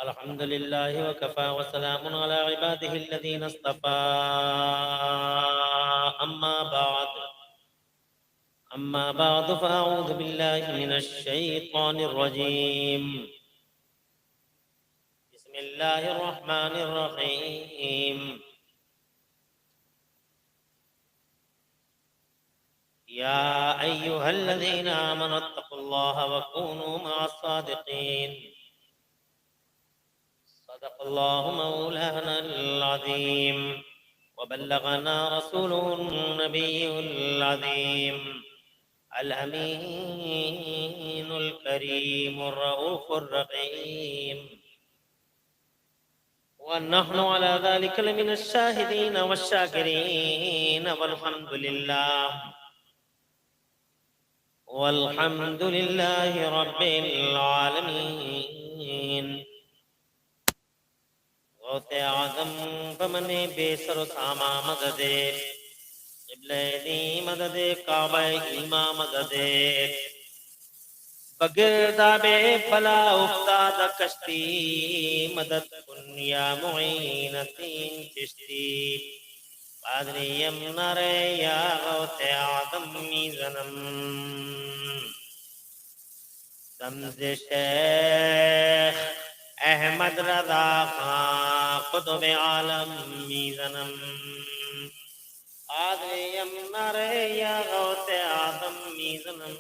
अल्हम्दुलिल्लाहि व कफ़ा व सलामुन अला इबादिहि अल्लज़ीना इस्तफ़ा अम्मा बाद फ़अऊज़ु बिल्लाहि मिनश शैतानिर रजीम बिस्मिल्लाहिर रहमानिर रहीम या अय्युहल्लज़ीना आमनु अत्तक़ुल्लाहा व कूनू मअस सादिक़ीन सदक़ल्लाहु मौलानल अज़ीम व बल्लगना रसूलुहुन नबियुल अज़ीम अल अमीनुल करीमुर रऊफ़ुर रहीम व नहनु अला ज़ालिका लमिनश शाहिदीन वश्शाकिरीन वल्हम्दुलिल्लाहि रब्बिल आलमीन। गौसे आज़म बमने बेसर सामा मददे क़िबले दी मददे काबा ईमा मददे बगिरदाबे फला उफ्ताद कश्ती मदद कुन्या मुईनतीन चिश्ती पादरियम नरे या गौसे आज़म मीज़नम दमज़े शेख अहमद रज़ा खां क़ुतुब आलम मीज़नम आदरियम नरे या गौसे आज़म मीज़नम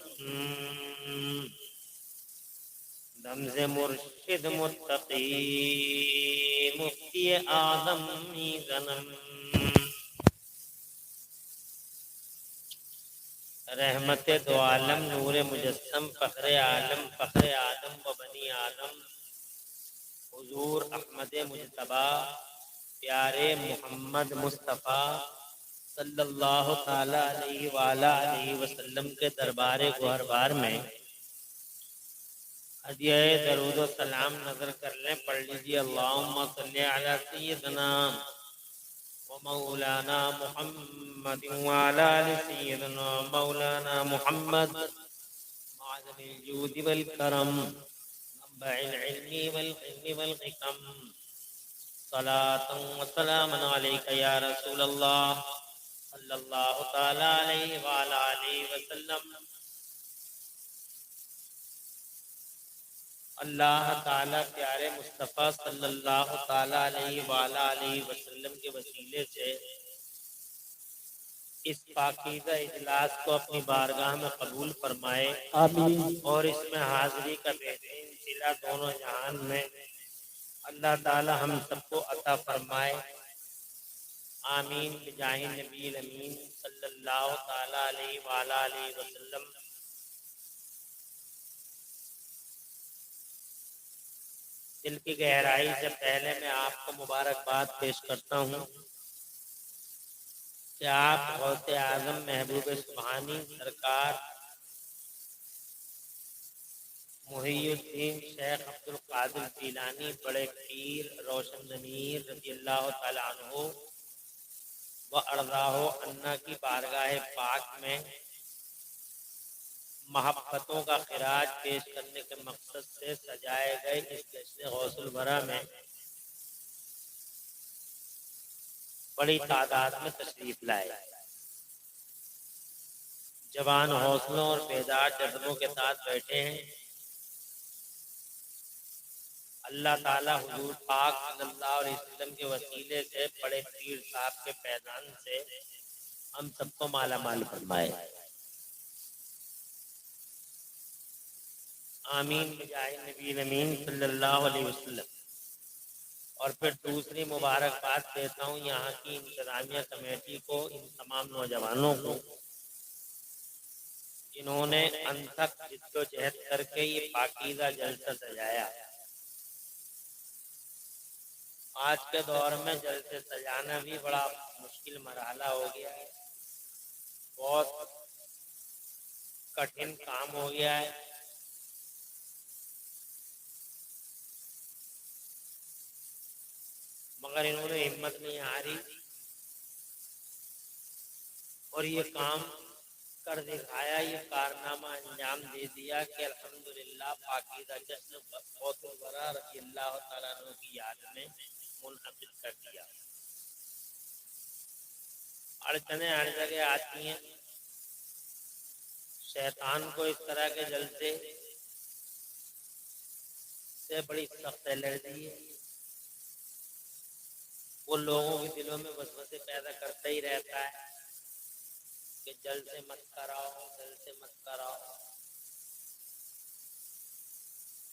दमज़े मुर्शिद मुत्तकी मुफ्ती आज़म मीज़नम रहमत दो आलम नूर मुजस्सम फ़ख्रे आलम फ़ख्रे आदम व बनी आदम हुजूर अहमद मुजतबा प्यारे मोहम्मद मुस्तफ़ा सल्लल्लाहु ताला अलैहि वसल्लम के दरबार गुहरबार में हदिया दरूद व सलाम नजर कर लें। पढ़ लीजिए अल्लाहुम्मा सल्ली अला सय्यिदना व मौलाना मुहम्मद व अला आलि सय्यिदना मौलाना मुहम्मद माज़िल जूद वल करम मंबइल इल्मी वल इल्मी वल हिकम सलातन व सलामन अलैका या रसूल अल्लाह सल्लल्लाहु ताला अलैहि व अला आलिहि वसल्लम। अल्लाह ताला प्यारे मुस्तफ़ा सल्लल्लाहु ताला अलैहि व अला आलिहि वसल्लम के वसीले से इस पाकीज़ा इजलास को अपनी बारगाह में कबूल फरमाए, आमीन। और इसमें हाजिरी का बेहतरीन सिला दोनों जहान में अल्लाह ताला हम सबको अता फरमाए, आमीन। बिजाहि नबील अमीन सल्लल्लाहु ताला अलैहि व अला आलिहि वसल्लम। दिल की गहराई से पहले मैं आपको मुबारकबाद पेश करता हूँ कि आप गौसे आज़म महबूब सुब्हानी सरकार मुहियुद्दीन शेख अब्दुल कादिर जीलानी बड़े पीर रोशन ज़मीर रज़ियल्लाहु ताला अन्हु व अर्ज़ाहु अन्ना की बारगाह पाक में महब्बतों का खिराज पेश करने के मकसद से सजाए गए इस जश्न गौसुल वरा में बड़ी तादाद में तशरीफ लाए। जवान हौसलों और बेदार जज्बों के साथ बैठे हैं। अल्लाह ताला हुजूर पाक सल्लल्लाहु अलैहि वसल्लम के वसीले से बड़े पीर साहब के पैदान से हम सबको माला माल फरमाए, आमीन। बिजाहि नबी अमीन सल्लल्लाहु अलैहि वसल्लम। और फिर दूसरी मुबारकबाद देता हूँ यहाँ की इंतजामिया कमेटी को, इन तमाम नौजवानों को जिन्होंने अनथक जिद्दोजहद करके ये पाकीज़ा जलसा सजाया। आज के दौर में जलसे सजाना भी बड़ा मुश्किल मरहला हो गया है, बहुत कठिन काम हो गया है। मगर इन्होंने हिम्मत नहीं हारी और ये काम कर दिखाया, ये कारनामा अंजाम दे दिया कि अल्हम्दुलिल्लाह पाकीज़ा जश्न बहुत बड़ा रज़ी अल्लाह तआला अन्हु की याद में मुनअक़िद कर दिया। अड़चने हर जगह आती हैं। शैतान को इस तरह के जलसे से बड़ी सख्त एलर्जी है। वो लोगों के दिलों में वसवसे पैदा करता ही रहता है कि जल से मत कराओ, जल से मत कराओ।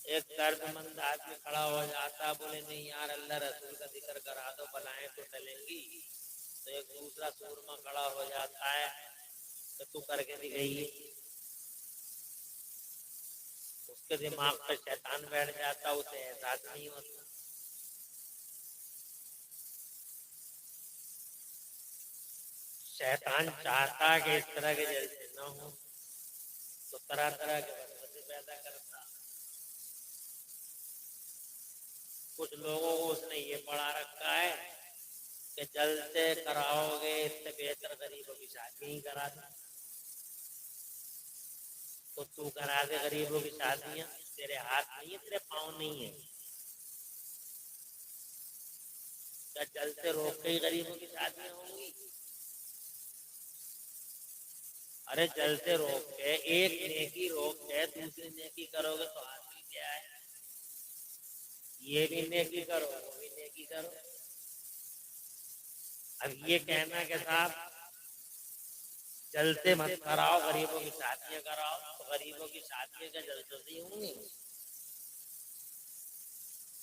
एक दर्दमंद आदमी खड़ा हो जाता, बोले नहीं यार अल्लाह रसूल का जिक्र करा दो, बलाएं तो टलेंगी। तो एक दूसरा सूरमा खड़ा हो जाता है कि तू करके दिखाइए। उसके दिमाग पर शैतान बैठ जाता, उसे एहसास नहीं होता। शैतान चाहता कि इस तरह के जलसे न हो, तो तरह तरह के वसवसे पैदा करता। कुछ लोगों को उसने ये पढ़ा रखा है कि जलसे कराओगे इससे बेहतर गरीबों की शादी ही करा दे। तो तू करा दे गरीबों की शादियां, तेरे हाथ नहीं है, तेरे पाँव नहीं है। क्या जल से रोक के ही गरीबों की शादियां होंगी? अरे जल से रोक के एक नेकी रोक के दूसरी नेकी करोगे तो हासिल क्या है? ये भी नेकी करो, वो भी नेकी करो। अब ये कहना कि साहब जल से मत कराओ, गरीबों की शादियां कराओ, तो गरीबों की शादियां क्या जलसों से ही होंगी?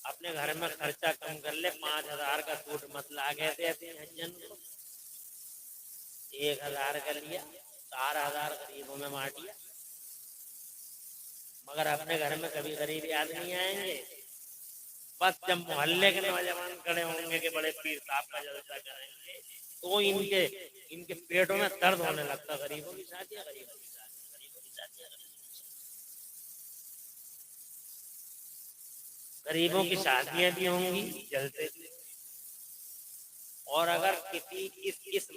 अपने घर में खर्चा कम कर ले, 5,000 का सूट मत ला गए थे हज्जन को, 1,000 का लिया, 4,000 गरीबों में बांट दिया। मगर अपने घर में कभी गरीबी आदमी आएंगे? बस जब मोहल्ले के नौजवान खड़े होंगे कि बड़े पीर साहब का जलसा करेंगे, तो इनके इनके पेटों में दर्द होने लगता। गरीबों की शादियां, गरीबों की शादियां, गरीबों की शादियां, गरीबों की शादियां भी होंगी जलसे से। और अगर किसी इस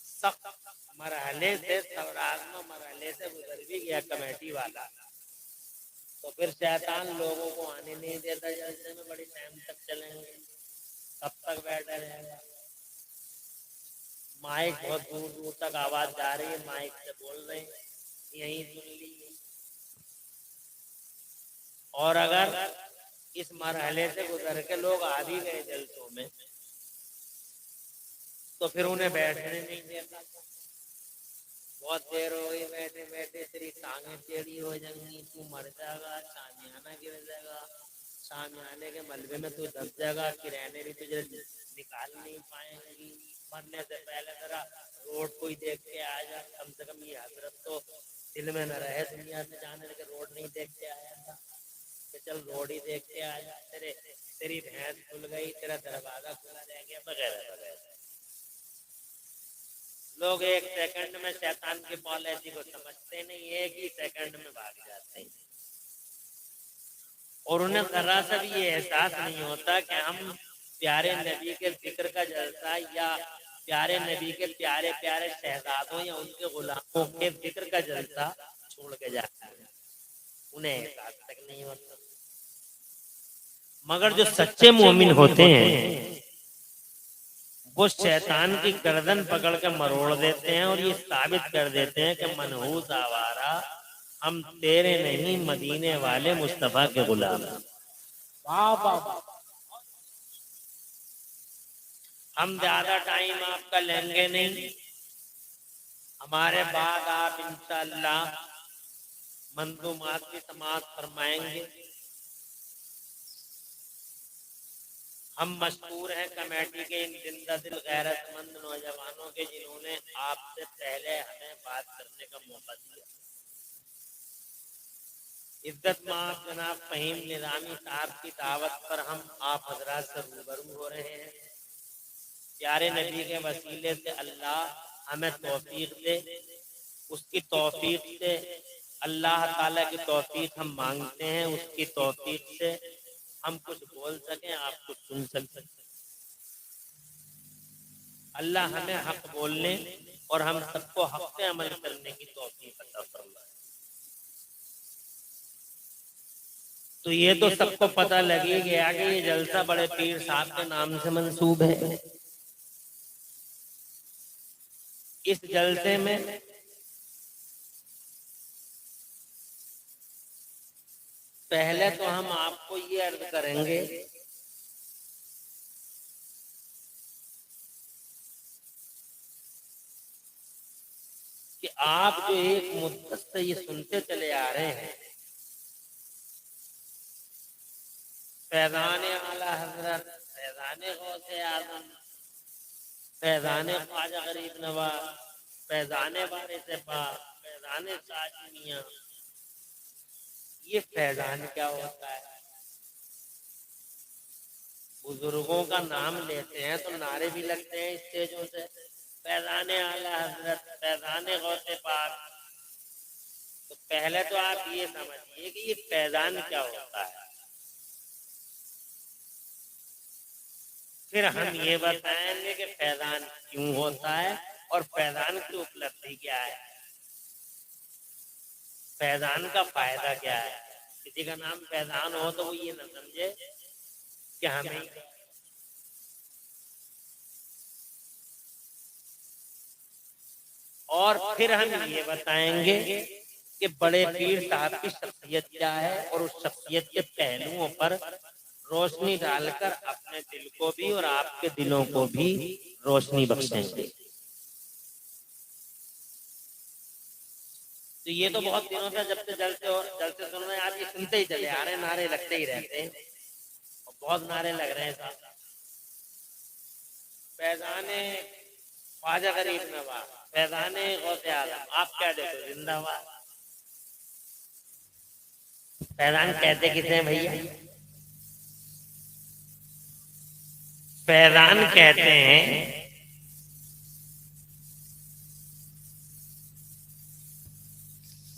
सख्त मरहले से, सवराज़्म मरहले से गुजर भी गया कमेटी वाला, तो फिर शैतान लोगों को आने नहीं देता जलसे में। बड़ी टाइम तक चलेंगे, कब तक बैठा रहेगा? माइक बहुत दूर दूर तक आवाज जा रही है, माइक से बोल रहे हैं, यही सुन लीजिए। और अगर इस मरहले से गुजर के लोग आ भी गए जलसों में, तो फिर उन्हें बैठने नहीं देता। बहुत देर हो गई बैठे बैठे, तेरी टांगें टेढ़ी हो जाएंगी, तू मर जाएगा, शामियाना गिर जाएगा, शामियाने के मलबे में तू दब जाएगा, किराने भी तुझे निकाल नहीं पाएंगी। मरने से पहले जरा रोड को ही देख के आ जा, कम से कम ये हजरत तो दिल में न रहे दुनिया से जाने के रोड नहीं देख के आया था, कि चल रोड ही देख के आ जा। तेरी भैंस खुल गई, तेरा दरवाजा खुला रह गया, वगैरह वगैरह। लोग एक सेकंड में शैतान की पॉलिसी को समझते नहीं, एक ही सेकंड में भाग जाते हैं। और उन्हें जरा सा भी ये एहसास नहीं होता कि हम प्यारे नबी के जिक्र का जलसा या प्यारे नबी के प्यारे प्यारे शहजादों या उनके गुलामों के जिक्र का जलसा छोड़ के जाते हैं। उन्हें एहसास तक नहीं होता। मगर जो सच्चे मोमिन होते हैं वो शैतान की गर्दन पकड़ के मरोड़ देते हैं और ये साबित कर देते हैं कि मनहूस आवारा, हम तेरे नहीं मदीने वाले मुस्तफा के गुलाम हैं। हम ज्यादा टाइम आपका लेंगे नहीं, हमारे बाद आप इंशाअल्लाह मंजूमात की समाअत फरमाएंगे। हम मशहूर हैं कमेटी के इन जिंदा दिल गैरतमंद नौजवानों के, जिन्होंने आपसे पहले हमें बात करने का मौका दिया। इज्जत माफ जनाब फहीम निजामी साहब की दावत पर हम आप हजरात से रूबरू हो रहे हैं। प्यारे नबी के वसीले से अल्लाह हमें तौफीक दे, उसकी तौफीक से अल्लाह ताला की तौफीक हम मांगते हैं, उसकी तौफीक से हम कुछ बोल सकें, आप कुछ सुन सकें। अल्लाह हमें हक बोलने और हम सबको हक पे अमल करने की तौफीक अता फरमाए। तो ये तो सबको पता लग ही गया कि ये जलसा बड़े पीर साहब के नाम से मंसूब है। इस जलसे में पहले तो हम आपको ये अर्ज करेंगे कि आप जो एक मुद्दत से ये सुनते चले आ रहे हैं, फैज़ान आला हजरत, फैज़ान गौसे आज़म, फैज़ान ख्वाजा गरीब नवाज, फैज़ान वारिस पाक, फैज़ान साजमिया, ये फैज़ान क्या होता है? बुजुर्गों का नाम लेते हैं तो नारे भी लगते हैं स्टेजों से, फैज़ान आला हजरत, फैज़ान गौसे पाक। तो पहले तो आप ये समझिए कि ये फैज़ान क्या होता है, फिर हम ये बताएंगे कि फैज़ान क्यों होता है और फैज़ान की उपलब्धि क्या है, फैज़ान का फायदा क्या है। किसी का नाम फैज़ान हो तो वो ये ना समझे कि हमें, और फिर हम ये बताएंगे कि बड़े पीर साहब की शख्सियत क्या है और उस शख्सियत के पहलुओं पर रोशनी डालकर अपने दिल को भी और आपके दिलों को भी रोशनी बख्शेंगे। तो ये तो बहुत दिनों से जब से जलसे सुन रहे हैं आप, ये सुनते ही चले आ रहे हैं, नारे लगते ही रहते हैं और बहुत नारे लग रहे हैं साहब। फैज़ाने ख्वाजा गरीब नवाज, फैज़ाने गौसे आज़म, आप क्या देखो जिंदाबाद। फैज़ान कहते किसे हैं भैया? फैज़ान कहते हैं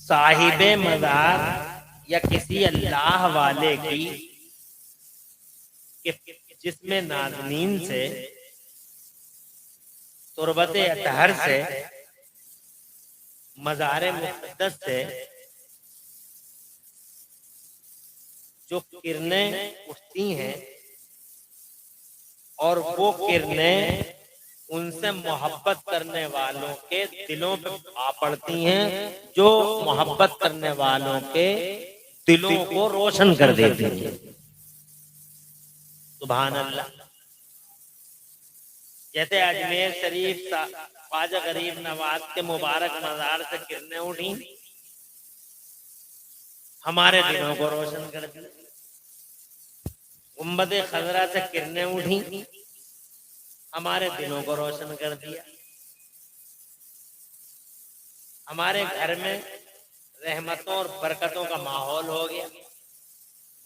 साहिबे मज़ार या किसी अल्लाह वाले की जिसमें नाज़नीन से, तुरबते अतहर से, मज़ारे मुक़द्दस से जो किरणें उठती हैं और वो किरणें उनसे मोहब्बत करने वालों के दिलों पे आ पड़ती हैं, जो मोहब्बत करने वालों के दिलों को रोशन कर देती हैं। सुभान अल्लाह। जैसे अजमेर शरीफ ख्वाजा गरीब नवाज के मुबारक मज़ार से किरणें उठी, हमारे दिलों को रोशन कर दी। गुंबद खजरा से किरणें उठी, हमारे दिलों को रोशन कर दिया। हमारे घर में रहमतों और बरकतों का माहौल हो गया।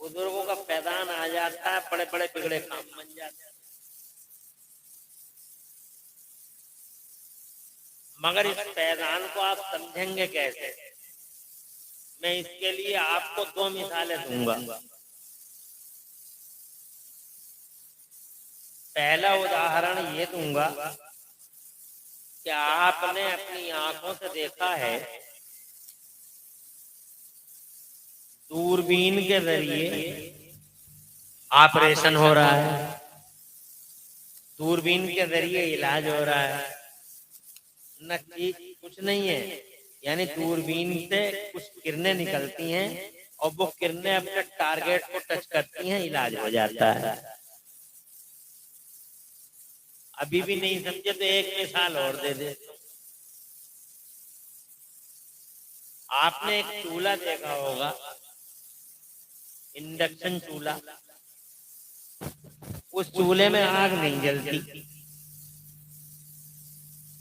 बुजुर्गों का फैज़ान आ जाता है, बड़े बड़े बिगड़े काम बन जाते हैं। मगर इस फैज़ान को आप समझेंगे कैसे? मैं इसके लिए आपको दो मिसालें दूंगा। पहला उदाहरण ये दूंगा कि आपने अपनी आंखों से देखा है दूरबीन के जरिए ऑपरेशन हो रहा है, दूरबीन के जरिए इलाज हो रहा है, न कि कुछ नहीं है, यानी दूरबीन से कुछ किरणें निकलती हैं और वो किरणें अपने टारगेट को टच करती हैं, इलाज हो जाता है। अभी भी नहीं समझे तो एक मिसाल और दे दे। आपने एक चूल्हा देखा होगा, इंडक्शन चूल्हा। उस चूल्हे में आग नहीं जलती,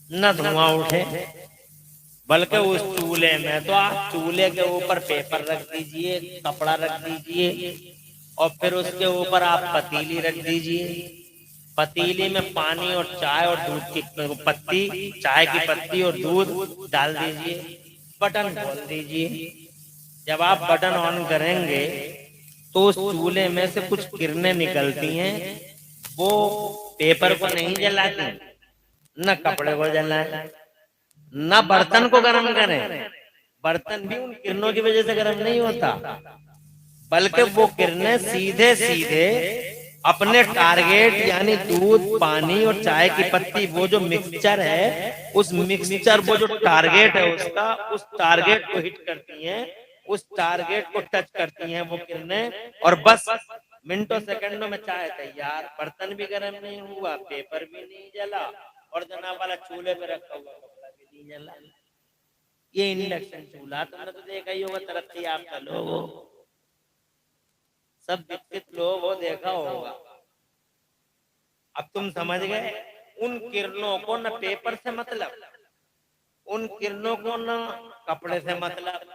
न धुआं उठे, बल्कि उस चूल्हे में तो आप चूल्हे के ऊपर पेपर रख दीजिए, कपड़ा रख दीजिए और फिर उसके ऊपर आप पतीली रख दीजिए। पतीली में पानी और चाय और दूध की पत्ती, चाय की पत्ती और दूध डाल दीजिए, बटन खोल दीजिए। जब आप बटन ऑन करेंगे तो उस चूल्हे में से कुछ किरणें निकलती हैं, वो पेपर को नहीं जलाती, न कपड़े को जलाए, ना बर्तन को गर्म करें, बर्तन भी उन किरणों की वजह से गर्म नहीं होता, बल्कि वो किरणें सीधे सीधे अपने टारगेट यानी दूध, पानी और चाय की पत्ती, वो जो मिक्सचर है, उस मिक्सचर, वो जो टारगेट है उसका, उस टारगेट को हिट करती हैं, उस टारगेट को टच करती हैं वो किरणें, और बस मिनटों सेकंडों में चाय तैयार, बर्तन भी गर्म नहीं हुआ, पेपर भी नहीं जला, और जनाब वाला चूल्हे पे रखा हुआ कपड़ा भी नहीं जला। ये इंडक्शन चूल्हा तुमने तो देखा ही होगा, तरक्की याफ्ता लोग हो, सब विकसित लोग हो, देखा होगा। अब तुम समझ गए, उन किरणों को न पेपर से मतलब, उन किरणों को न कपड़े से मतलब,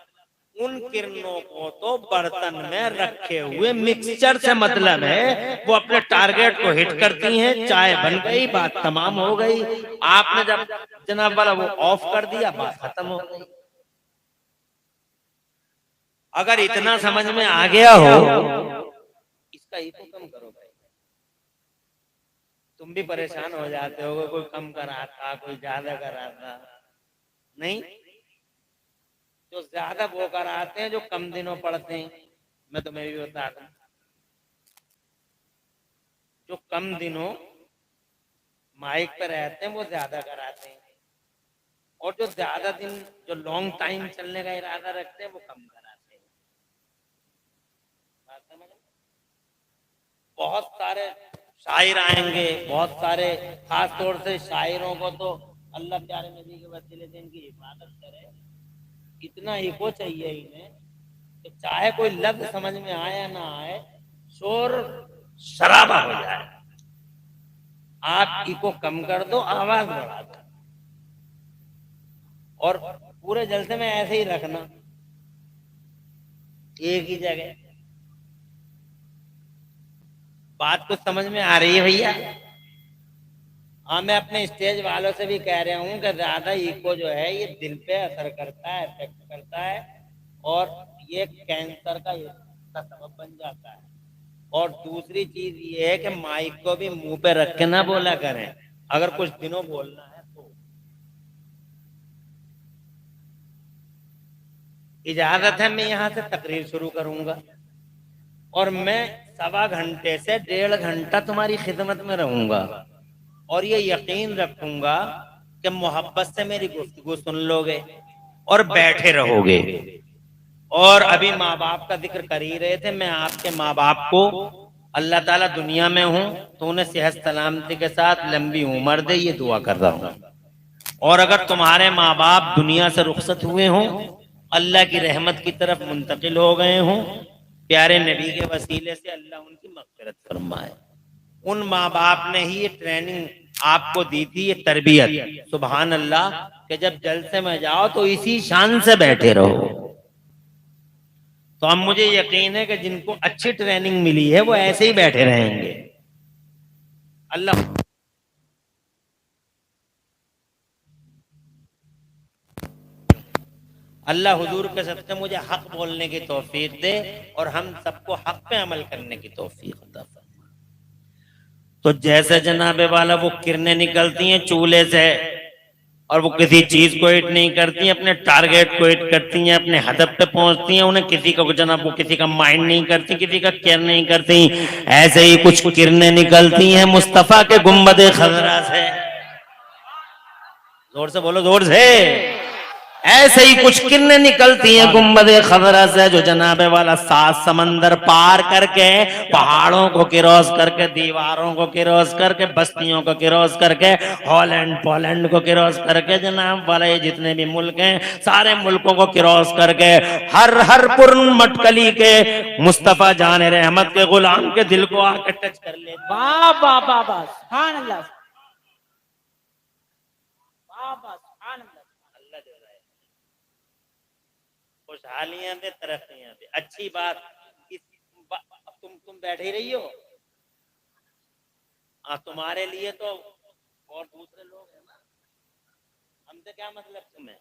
उन किरणों को तो बर्तन में रखे हुए मिक्सचर से मतलब है। वो अपने टारगेट को हिट करती हैं, चाय बन गई, बात तमाम हो गई। आपने जब जनाब वाला वो ऑफ कर दिया, बात खत्म हो गई। अगर इतना समझ में आ गया हो, इसका इको कम करो भाई। तुम भी परेशान हो जाते हो, कोई कम कराता, कोई ज्यादा कराता, नहीं, जो ज्यादा वो कराते हैं, जो कम दिनों पढ़ते हैं। मैं तुम्हें भी बता दूं, जो कम दिनों माइक पर रहते हैं वो ज्यादा कराते हैं, और जो ज्यादा दिन, जो लॉन्ग टाइम चलने का इरादा रखते हैं, वो कम कराते हैं। बात समझ? बहुत सारे शायर आएंगे, बहुत सारे, खास तौर से शायरों को तो अल्लाह प्यारे नबी के वसीले से इनकी हिफाजत करे। इतना इको चाहिए इन्हें कि चाहे कोई लफ्ज समझ में आए या ना आए, शोर शराबा हो जाए, आप इको कम कर दो, आवाज बढ़ा दो, और पूरे जलसे में ऐसे ही रखना, एक ही जगह। बात कुछ समझ में आ रही है भैया? हाँ, मैं अपने स्टेज वालों से भी कह रहा हूँ कि ज्यादा इको जो है ये दिल पे असर करता है, इफेक्ट करता है, और ये कैंसर का सबब बन जाता है। और दूसरी चीज ये है कि माइक को भी मुंह पे रख के ना बोला करें, अगर कुछ दिनों बोलना है तो। इजाजत है, मैं यहाँ से तकरीर शुरू करूंगा, और मैं 1.25 घंटे से 1.5 घंटा तुम्हारी खिदमत में रहूंगा, और ये यकीन रखूंगा कि मोहब्बत से मेरी गुफ्तगू सुन लोगे और बैठे रहोगे। और अभी माँ बाप का जिक्र कर ही रहे थे, मैं आपके माँ बाप को अल्लाह ताला दुनिया में हूँ तो उन्हें सेहत सलामती के साथ लंबी उम्र दे, ये दुआ कर रहा हूँ। और अगर तुम्हारे माँ बाप दुनिया से रुखसत हुए हों, अल्लाह की रहमत की तरफ मुंतकिल हो गए हों, प्यारे नबी के वसीले से अल्लाह उनकी मग़फ़िरत फरमाए। उन माँ बाप ने ही ये ट्रेनिंग आपको दी थी, ये तरबियत, सुभान अल्लाह, कि जब जलसे में जाओ तो इसी शान से बैठे रहो। तो अब मुझे यकीन है कि जिनको अच्छी ट्रेनिंग मिली है वो ऐसे ही बैठे रहेंगे। अल्लाह अल्लाह हुजूर के सदक़े मुझे हक बोलने की तौफीक दे, और हम सबको हक पे अमल करने की तौफीक अता फरमाए। तो जैसे जनाबे वाला वो किरणें निकलती हैं चूल्हे से, और वो किसी चीज को हिट नहीं करती हैं, अपने टारगेट को हिट करती हैं, अपने हदफ पे पहुंचती हैं, उन्हें किसी का जनाब, वो किसी का माइंड नहीं करती, किसी का केयर नहीं करती। ऐसे ही कुछ किरणें निकलती हैं मुस्तफा के गुंबद खजरा से। जोर से बोलो, जोर से। ऐसे ही कुछ किरणें निकलती हैं गुंबद खजरा से, जो जनाबे वाला 7 समंदर पार करके, पहाड़ों को क्रॉस करके, दीवारों को क्रॉस करके, बस्तियों को क्रॉस करके, हॉलैंड पोलैंड को क्रॉस करके, जनाब वाला ये जितने भी मुल्क हैं सारे मुल्कों को क्रॉस करके, हर हर पुरन मटकली के मुस्तफा जान रहमत के गुलाम के दिल को आके टच कर ले। वाह वाह वाह वाह, सुभान अल्लाह, वाह वाह, सुभान अल्लाह। अल्लाह दे रहा है खुशहालियां दे, तरक्कियां दे। अच्छी बात, तुम बैठे ही रही हो। हाँ, तुम्हारे लिए तो, और दूसरे लोग हैं ना, हमसे क्या मतलब तुम्हें?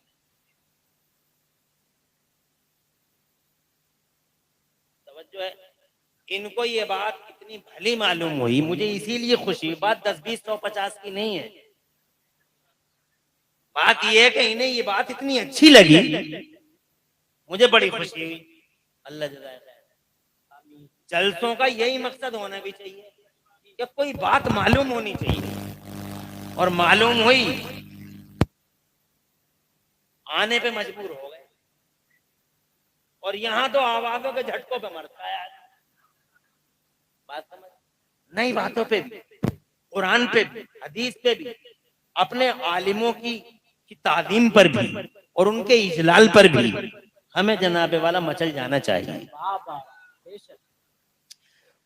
तवज्जो है। इनको ये बात इतनी भली मालूम हुई, मुझे इसीलिए खुशी, बात 10, 20, 100, 50 की नहीं है। बात ये है कि इन्हें ये बात इतनी अच्छी लगी, मुझे बड़ी खुशी हुई। अल्लाह जज़ाए खैर। जलसों का यही मकसद होना भी चाहिए कि कोई बात मालूम होनी चाहिए, और मालूम हुई, आने पे मजबूर हो गए। और यहाँ तो आवाजों के झटकों पे मरता है आदमी। बात समझ, नई बातों पे भी, कुरान पे भी, हदीस पे भी, अपने आलिमों की तादीम पर भी और उनके इजलाल पर भी हमें जनाबे वाला मचल जाना चाहिए। वाह वाह बेशक।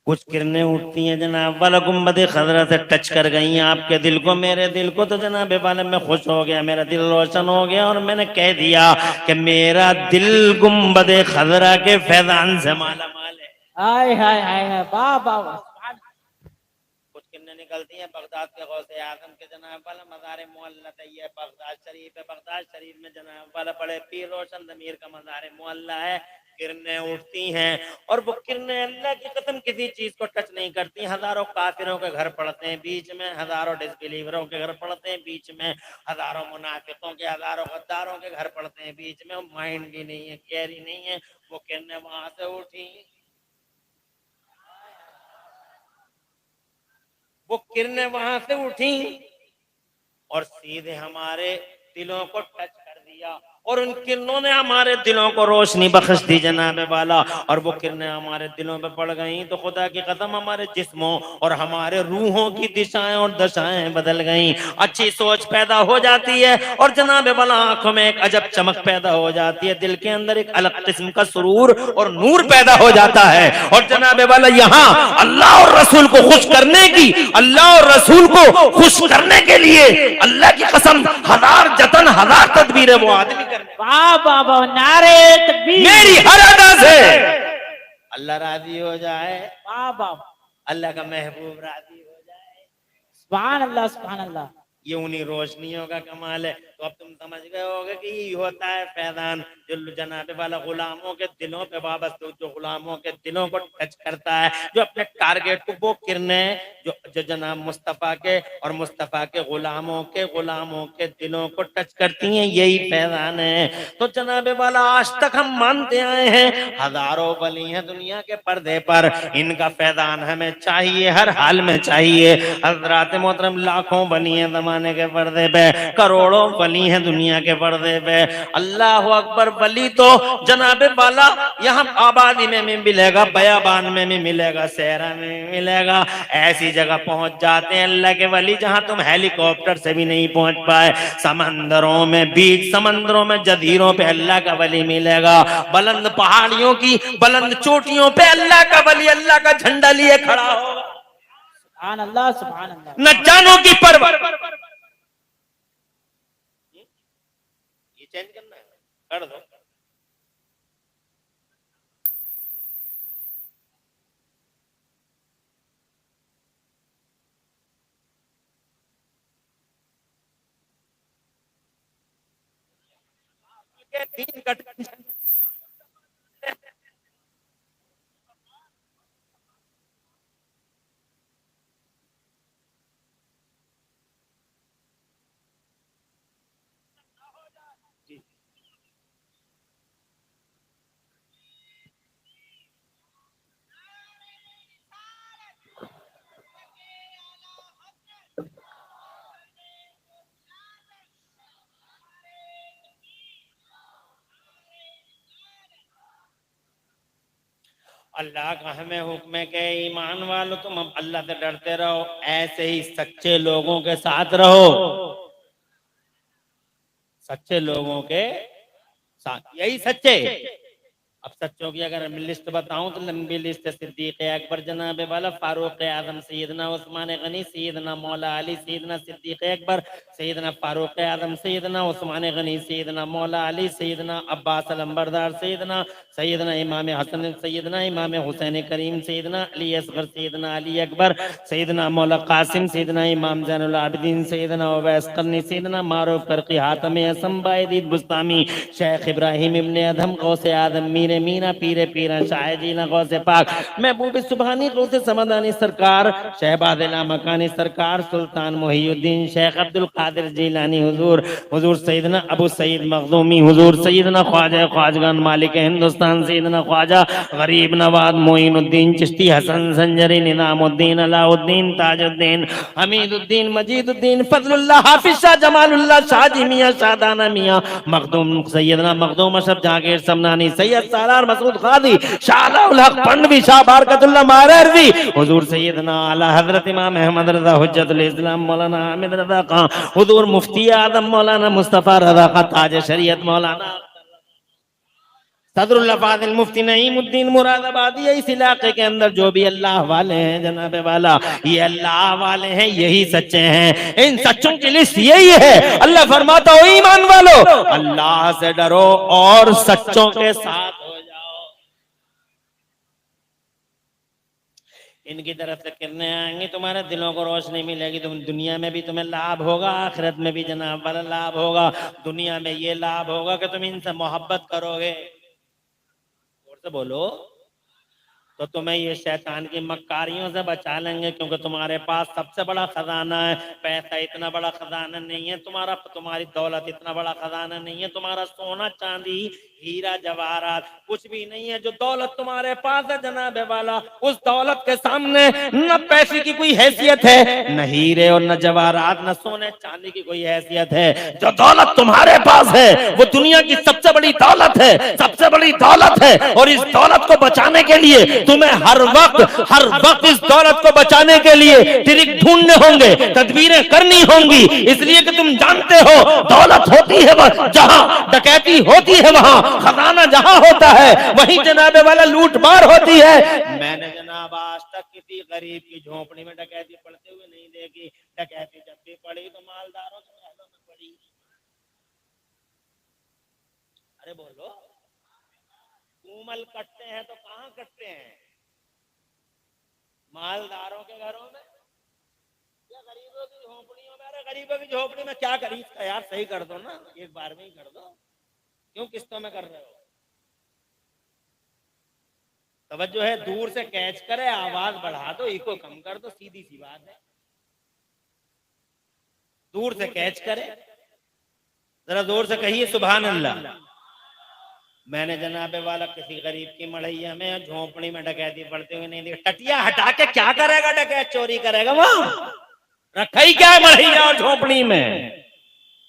कुछ किरणें उठती हैं जनाब वाला, गुम्बद खजरा से टच कर गई हैं आपके दिल को, मेरे दिल को, तो जनाबे वाला मैं खुश हो गया, मेरा दिल रोशन हो गया, और मैंने कह दिया कि मेरा दिल गुम्बद खजरा के फैजान से माला माल है। हाय हाय हाय हाय, वाह वाह वाह, सुभान। कुछ किरणें निकलती हैं बगदाद के गौसे आजम के जनाब वाला मज़ार मुअल्ला है, बगदाद शरीफ है। बगदाद शरीफ में जनाब वाला बड़े पीर रोशन ज़मीर का मज़ार मुअल्ला है। किरणें उठती हैं, और वो किरणें अल्लाह की कसम किसी चीज को टच नहीं करती। हजारों काफिरों के घर पड़ते हैं बीच में, हजारों डिसबिलीवरों के घर पड़ते हैं बीच में, हजारों मुनाफिकों के, हजारों गद्दारों के घर पड़ते हैं बीच में। माइंड भी नहीं है, केयर ही नहीं है। वो किरणें वहां से उठी, वो किरणें वहां से उठी और सीधे हमारे दिलों को टच कर दिया, और उन किरणों ने हमारे दिलों को रोशनी बख्श दी जनाबे वाला। और वो किरणें हमारे दिलों पे पड़ गईं तो खुदा की कसम हमारे जिस्मों और हमारे रूहों की दिशाएं और दशाएं बदल गईं। अच्छी सोच पैदा हो जाती है, और जनाबे वाला आंखों में एक अजब चमक पैदा हो जाती है, दिल के अंदर एक अलग किस्म का सुरूर और नूर पैदा हो जाता है। और जनाबे वाला यहाँ अल्लाह और रसूल को खुश करने की, अल्लाह और रसूल को खुश करने के लिए अल्लाह की कसम हजार जतन हजार तदबीरें वो आदमी करने। वाह वाह वाह, नारे तकबीर। मेरी हर अदा से अल्लाह राजी हो जाए, वाह वाह, अल्लाह का महबूब राजी हो जाए। सुभान अल्लाह सुभान अल्लाह। ये उन्हीं रोशनियों का कमाल है। तो अब तुम समझ गए होगे कि ये होता है फैजान जो जनाबे वाला गुलामों के दिलों पे वाबस्ता, जो गुलामों के दिलों को टच करता है, जो अपने टारगेट को, वो किरणें जो जनाब मुस्तफ़ा के और मुस्तफ़ा के गुलामों के दिलों को टच करती हैं, यही फैजान है। तो जनाबे वाला आज तक हम मानते आए हैं हजारों वली हैं दुनिया के पर्दे पर, इनका फैजान हमें चाहिए, हर हाल में चाहिए। हजरात मोहतरम लाखों वली हैं जमाने के पर्दे पे, करोड़ों वली हैं दुनिया के पर्दे पे। अल्लाह अकबर, वली तो जनाबे वाला यहाँ आबादी में भी मिलेगा, बयाबान में भी मिलेगा, सहरा में भी मिलेगा। ऐसी जगह पहुंच जाते हैं अल्लाह के वली जहां तुम हेलीकॉप्टर से भी नहीं पहुंच पाए। समंदरों में, बीच समंदरों में, जजीरों पे अल्लाह का वली मिलेगा। बुलंद पहाड़ियों की बुलंद चोटियों पे अल्लाह का वली अल्लाह का झंडा लिए खड़ा होगा। सुभान अल्लाह सुभान अल्लाह। न जानों की परवर, ये चेंज करना है, कर दो। तीन कट अल्लाह का हमें हुक्म के ईमान वालों तुम अल्लाह से डरते रहो, ऐसे ही सच्चे लोगों के साथ रहो। सच्चे लोगों के साथ, यही सच्चे। अब सच्चों की अगर मैं लिस्ट बताऊं तो लंबी लिस्ट है। सिद्दीक अकबर जनाबे वाला, फारूक आजम सैयदना उस्मान गनी, सैयदना मौला अली, सैयदना सिद्दीक अकबर, सैयदना फारूक आजम, सैयदना उस्मान गनी, सैयदना मौला अली, सैयदना अब्बास अलंबरदार, सैयदना इमाम हसन, सैयदना इमाम हुसैन करीम, सैयदना अली असगर, सैयदना अली अकबर, सैयदना मौला कासिम, सैयदना इमाम ज़ैनुल आबिदीन, सैयदना उवैस करनी, सैयदना मारूफ करकी, हातम असम बायदीद बुस्तामी, शेख इब्राहिम इब्ने अदहम, गौसे आदम, मीर मीरा पीरे पीरा शाह जीना गौसे पाक महबूब सुभानी गौसे समदानी सरकार शहबाज मकानी सरकार सुल्तान मोहिउद्दीन शेख अब्दुल कादिर जीलानी हुजूर हुजूर सैयदना अबू सईद मखदूमी हुजूर सैयदना ख्वाजा ख्वाजगान मालिक हिंदुस्तान सैयदना ख्वाजा गरीब नवाज मोइनुद्दीन चिश्ती हसन संजरी निजामुद्दीन अलाउद्दीन ताजुद्दीन हमीदुद्दीन मजीदुद्दीन फजलुल्लाह हाफिज शाह जमालुल्लाह शाहजी मियां शाहदाना मियां मखदूम सैयदना मखदूम अशरफ जहांगीर समनानी सैयद सालार मसूद कादी शाह उल हक पंडवी शाह बरकतुल्लाह माररजी हुजूर सैयदना आला हजरत इमाम अहमद रजा हुज्जतुल इस्लाम मौलाना हामिद रजा खां हुजूर मुफ्ती आदम मौलाना मुस्तफा रजा खां ताज शरीयत मौलाना सदरुल फादिल मुफ्ती नईमुद्दीन मुरादाबादी। इस इलाके के अंदर जो भी अल्लाह वाले हैं जनाब वाला, ये अल्लाह वाले हैं, यही सच्चे हैं। इन सच्चों की लिस्ट यही है। अल्लाह फरमाता हो ईमान वालो अल्लाह से डरो और सच्चों के साथ हो जाओ। इनकी तरफ से किरणें आएंगी, तुम्हारे दिलों को रोशनी मिलेगी। तुम दुनिया में भी तुम्हें लाभ होगा, आखिरत में भी जनाब वाला लाभ होगा। दुनिया में ये लाभ होगा कि तुम इनसे मोहब्बत करोगे। से बोलो तो तुम्हें ये शैतान की मक्कारियों से बचा लेंगे, क्योंकि तुम्हारे पास सबसे बड़ा खजाना है। पैसा इतना बड़ा खजाना नहीं है तुम्हारा, तुम्हारी दौलत इतना बड़ा खजाना नहीं है तुम्हारा, सोना चांदी हीरा जवाहरात कुछ भी नहीं है। जो दौलत तुम्हारे पास है जनाब वाला, उस दौलत के सामने न पैसे की कोई हैसियत है, न हीरे और न जवाहरात, न सोने चांदी की कोई हैसियत है। जो दौलत तुम्हारे पास है वो दुनिया की सबसे बड़ी दौलत है, सबसे बड़ी दौलत है। और इस दौलत को बचाने के लिए तुम्हें हर वक्त इस दौलत को बचाने के लिए ट्रिक ढूंढने होंगे, तदबीरें करनी होंगी। इसलिए कि तुम जानते हो दौलत होती है जहां, डकैती होती है वहां, खजाना जहां होता है वहीं जनाब वाला लूट मार होती है। मैंने जनाब आज तक किसी गरीब की झोपड़ी में डकैती पड़ते हुए नहीं देखी। डकैती जब भी पड़ी तो मालदारों के महलों में पड़ी। अरे बोलो, कूमल कटते हैं तो कहां कटते हैं? मालदारों के घरों में या गरीबों की झोपड़ियों में? अरे गरीबों की झोपड़ी में क्या करी यार, सही कर दो ना, एक बार में ही कर दो, क्यों किस्तों में कर रहे हो? तवज्जो है, दूर से कैच करे, आवाज बढ़ा दो, इको कम कर दो, सीधी सी बात है। दूर से कैच करे, जरा जोर से कहिए सुभान अल्लाह। मैंने जनाब वाला किसी गरीब की मड़ैया में झोपड़ी में डकैती पड़ते हुए नहीं देखा। टटिया हटा के क्या करेगा डकैत? चोरी करेगा वहां? रखा ही क्या है मड़ैया और झोपड़ी में?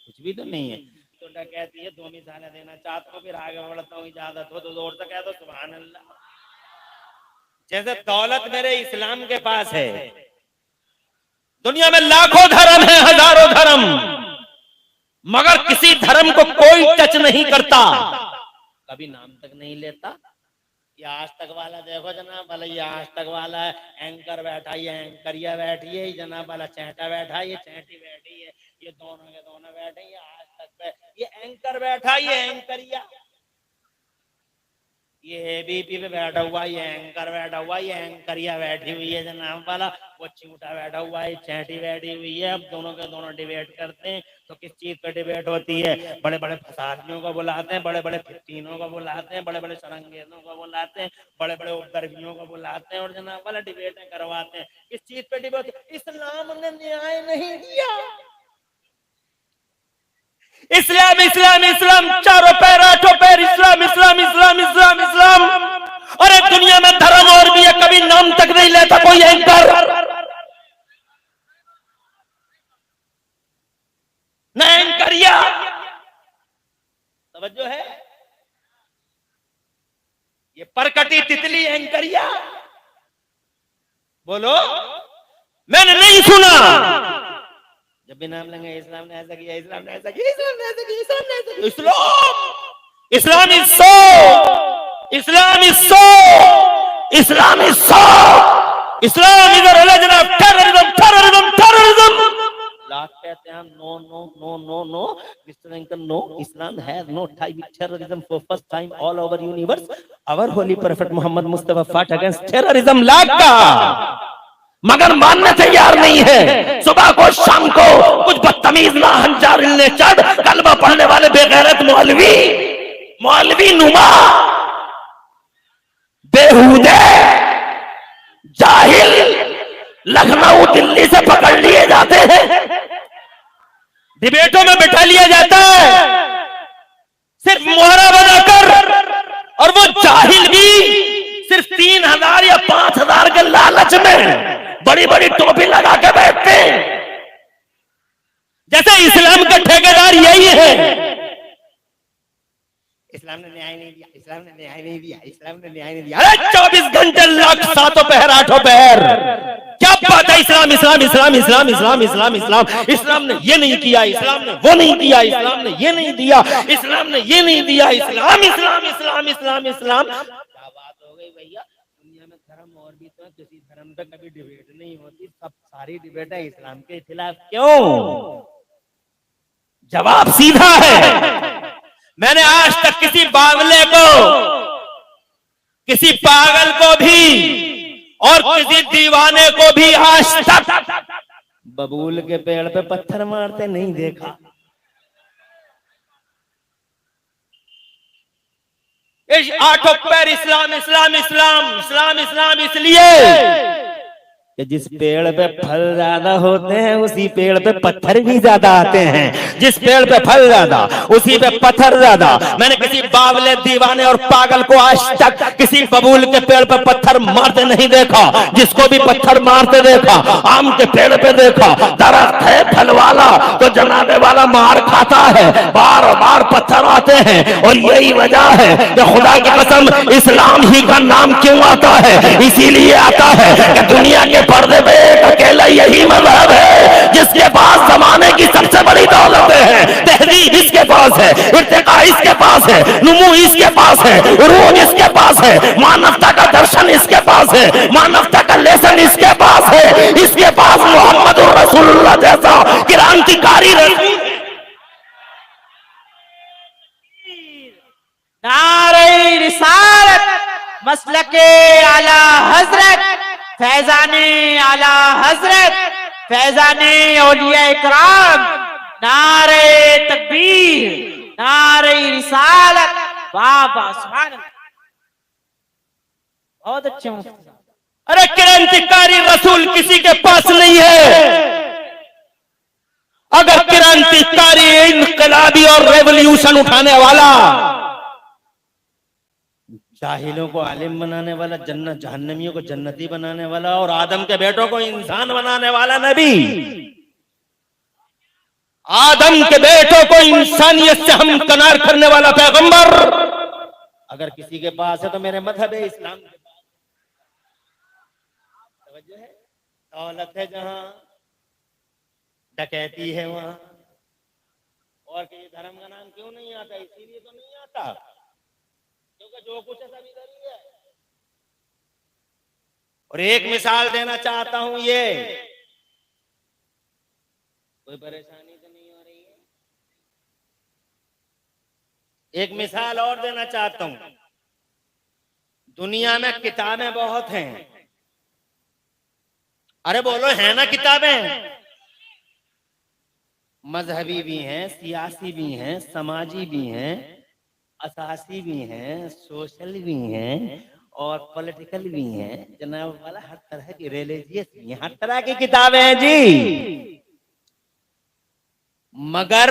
कुछ भी तो नहीं है। तो डकैती है, 2 मिसालें देना चाहता हूँ, फिर आगे बढ़ता हूँ। इजाजत हो तो जोर से कह दो सुभान अल्लाह। जैसे दौलत मेरे इस्लाम के पास है, दुनिया में लाखों धर्म है, हजारों धर्म, मगर किसी धर्म को कोई टच नहीं करता, कभी नाम तक नहीं लेता। ये आज तक वाला देखो जनाब वाला, ये आज तक वाला है, एंकर बैठा, ये एंकरिया बैठी है, जनाब वाला चैटा बैठा है, ये चैटी बैठी है, ये दोनों के दोनों बैठे, ये आज तक पे ये एंकर बैठा, ये एंकरिया, ये एबीपी पे बैठा हुआ, ये एंकर बैठा हुआ, ये एंकरिया बैठी हुई है जनाब वाला, वो चूटा बैठा हुआ है, चैटी बैठी हुई है। अब दोनों के दोनों डिबेट करते हैं। तो किस चीज पे डिबेट होती है? बड़े बड़े फसादियों को बुलाते हैं, बड़े बड़े फिफ्तीनों को बुलाते हैं, बड़े बड़े सरंगेजों को बुलाते हैं, बड़े बड़े उपद्रवियों को बुलाते हैं और जनाब वाला डिबेटें करवाते हैं। किस चीज पे डिबेट? इस्लाम ने न्याय नहीं दिया। इस्लाम इस्लाम इस्लाम, चारों पैर आठों पैर, इस्लाम इस्लाम इस्लाम इस्लाम इस्लाम। अरे दुनिया में धर्म और भी है, कभी नाम तक नहीं लेता कोई एंकर, न एंकरिया। तवज्जो है, ये परकटी तितली एंकरिया। बोलो, मैंने नहीं सुना। जब भी नाम लेंगे इस्लाम ने ऐसा किया, इस्लाम ने ऐसा किया, इस्लाम ने ऐसा किया, इस्लाम ने ऐसा किया। Islam is so, Islam is so, Islam is so, Islam is a religion of terrorism, terrorism, terrorism. Last कहते हैं हम no no no no no mister anchor, no, Islam has no tie with terrorism for first time all over universe. Our holy prophet Muhammad Mustafa fought against terrorism Laka, मगर मानने तैयार नहीं है। सुबह को शाम को कुछ बदतमीज ना हंजार हिलने चढ़ कलमा पढ़ने वाले बेगैरत मौलवी, मौलवी नुमा बेहूदे जाहिल लखनऊ दिल्ली से पकड़ लिए जाते हैं, डिबेटों में बिठा लिया जाता है सिर्फ मोहरा बनाकर, और वो जाहिल भी सिर्फ 3,000 या 5,000 के लालच में बड़ी बड़ी टोपी लगा के बैठते हैं, जैसे इस्लाम का ठेकेदार यही है। इस्लाम ने न्याय नहीं दिया, इस्लाम ने न्याय नहीं दिया, इस्लाम ने न्याय नहीं दिया। अरे 24 घंटे लाख सातों पहर आठों पहर क्या बात है, इस्लाम इस्लाम इस्लाम इस्लाम इस्लाम इस्लाम इस्लाम, इस्लाम ने ये नहीं किया, इस्लाम ने वो नहीं किया, इस्लाम ने ये नहीं दिया, इस्लाम ने ये नहीं दिया, इस्लाम इस्लाम इस्लाम इस्लाम इस्लाम। क्या बात हो गई भैया, दुनिया में धर्म और भी तो किसी धर्म पे कभी डिबेट नहीं होती, सब सारी डिबेट है इस्लाम के खिलाफ क्यों? जवाब सीधा है। मैंने आज तक किसी बावले को, किसी पागल को भी और किसी दीवाने को भी आज तक बबूल के पेड़ पे पत्थर मारते नहीं देखा। इस आठों पैर इस्लाम इस्लाम इस्लाम इस्लाम इस्लाम इसलिए कि जिस पेड़ पे फल ज्यादा होते हैं उसी पेड़ पे पत्थर भी ज्यादा आते हैं, जिस पेड़ पे फल ज्यादा उसी पे पत्थर ज्यादा। मैंने किसी बावले दीवाने और पागल को आज तक किसी बबूल के पेड़ पे पत्थर मारते नहीं देखा। जिसको भी पत्थर मारते देखा, आम के पेड़ पे देखा, दरख्त है फल वाला तो जनाने वाला मार खाता है, बार बार पत्थर आते हैं। और यही वजह है कि खुदा की कसम इस्लाम ही का नाम क्यों आता है, इसीलिए आता है कि दुनिया के पर्दे पे एक अकेला यही मजहब है जिसके पास जमाने की सबसे बड़ी दौलत है। तहजीब इसके पास है, इर्तिका इसके पास है, नुमू इसके पास है, उरूज इसके पास है, मानवता का दर्शन इसके पास है, मानवता का लेसन इसके पास है। इसके पास मोहम्मद रसूलुल्लाह जैसा क्रांतिकारी रसूल। नारे रिसालत मसलके आला हजरत फैजाने आला हजरत फैजाने औलिया इकराम, नारे तकबीर, नारे रिसालत। वाह वाह सुभान अल्लाह, बहुत अच्छे मुफ्ती साहब। अरे क्रांतिकारी रसूल किसी के पास नहीं है। अगर क्रांतिकारी इनकलाबी और रेवोल्यूशन उठाने वाला, जाहिलों को आलिम बनाने वाला, जन्नत जहन्नमियों को जन्नती बनाने वाला और आदम के बेटों को इंसान बनाने वाला नबी, आदम के बेटों को इंसानियत से हमकनार करने वाला पैगंबर अगर किसी के पास है तो मेरे मजहब है इस्लाम के पास। है दौलत है जहां, डकैती है वहां, और किसी धर्म का नाम क्यों नहीं आता? इसीलिए तो नहीं आता क्योंकि जो कुछ है सब इधर ही है। और एक मिसाल देना चाहता हूं, ये कोई परेशानी तो नहीं हो रही है? एक मिसाल और देना चाहता हूं। दुनिया में किताबें बहुत हैं, अरे बोलो है ना किताबें? मजहबी भी हैं, सियासी भी हैं, समाजी भी हैं, असासी भी हैं, सोशल भी हैं और पॉलिटिकल भी हैं, जनाब वाला हर तरह की, रिलीजियस भी हैं, हर तरह की किताबें हैं जी। मगर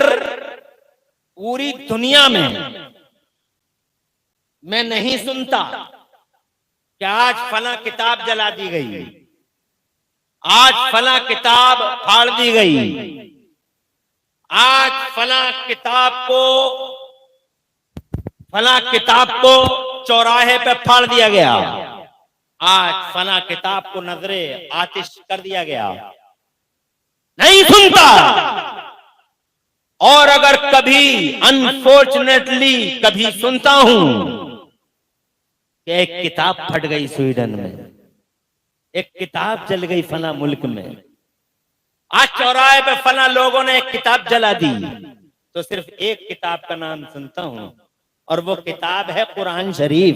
पूरी दुनिया में मैं नहीं सुनता कि आज फला किताब जला दी गई, आज फला किताब फाड़ दी गई, आज फला किताब को चौराहे पे फाड़ दिया गया, आज फला किताब को नजरे आतिश कर दिया गया, नहीं सुनता। और अगर कभी अनफॉर्चुनेटली कभी सुनता हूं कि एक किताब फट गई स्वीडन में, एक किताब जल गई फला मुल्क में, आज चौराहे पे फला लोगों ने एक किताब जला दी, तो सिर्फ एक किताब का नाम सुनता हूं और वो किताब है कुरान शरीफ।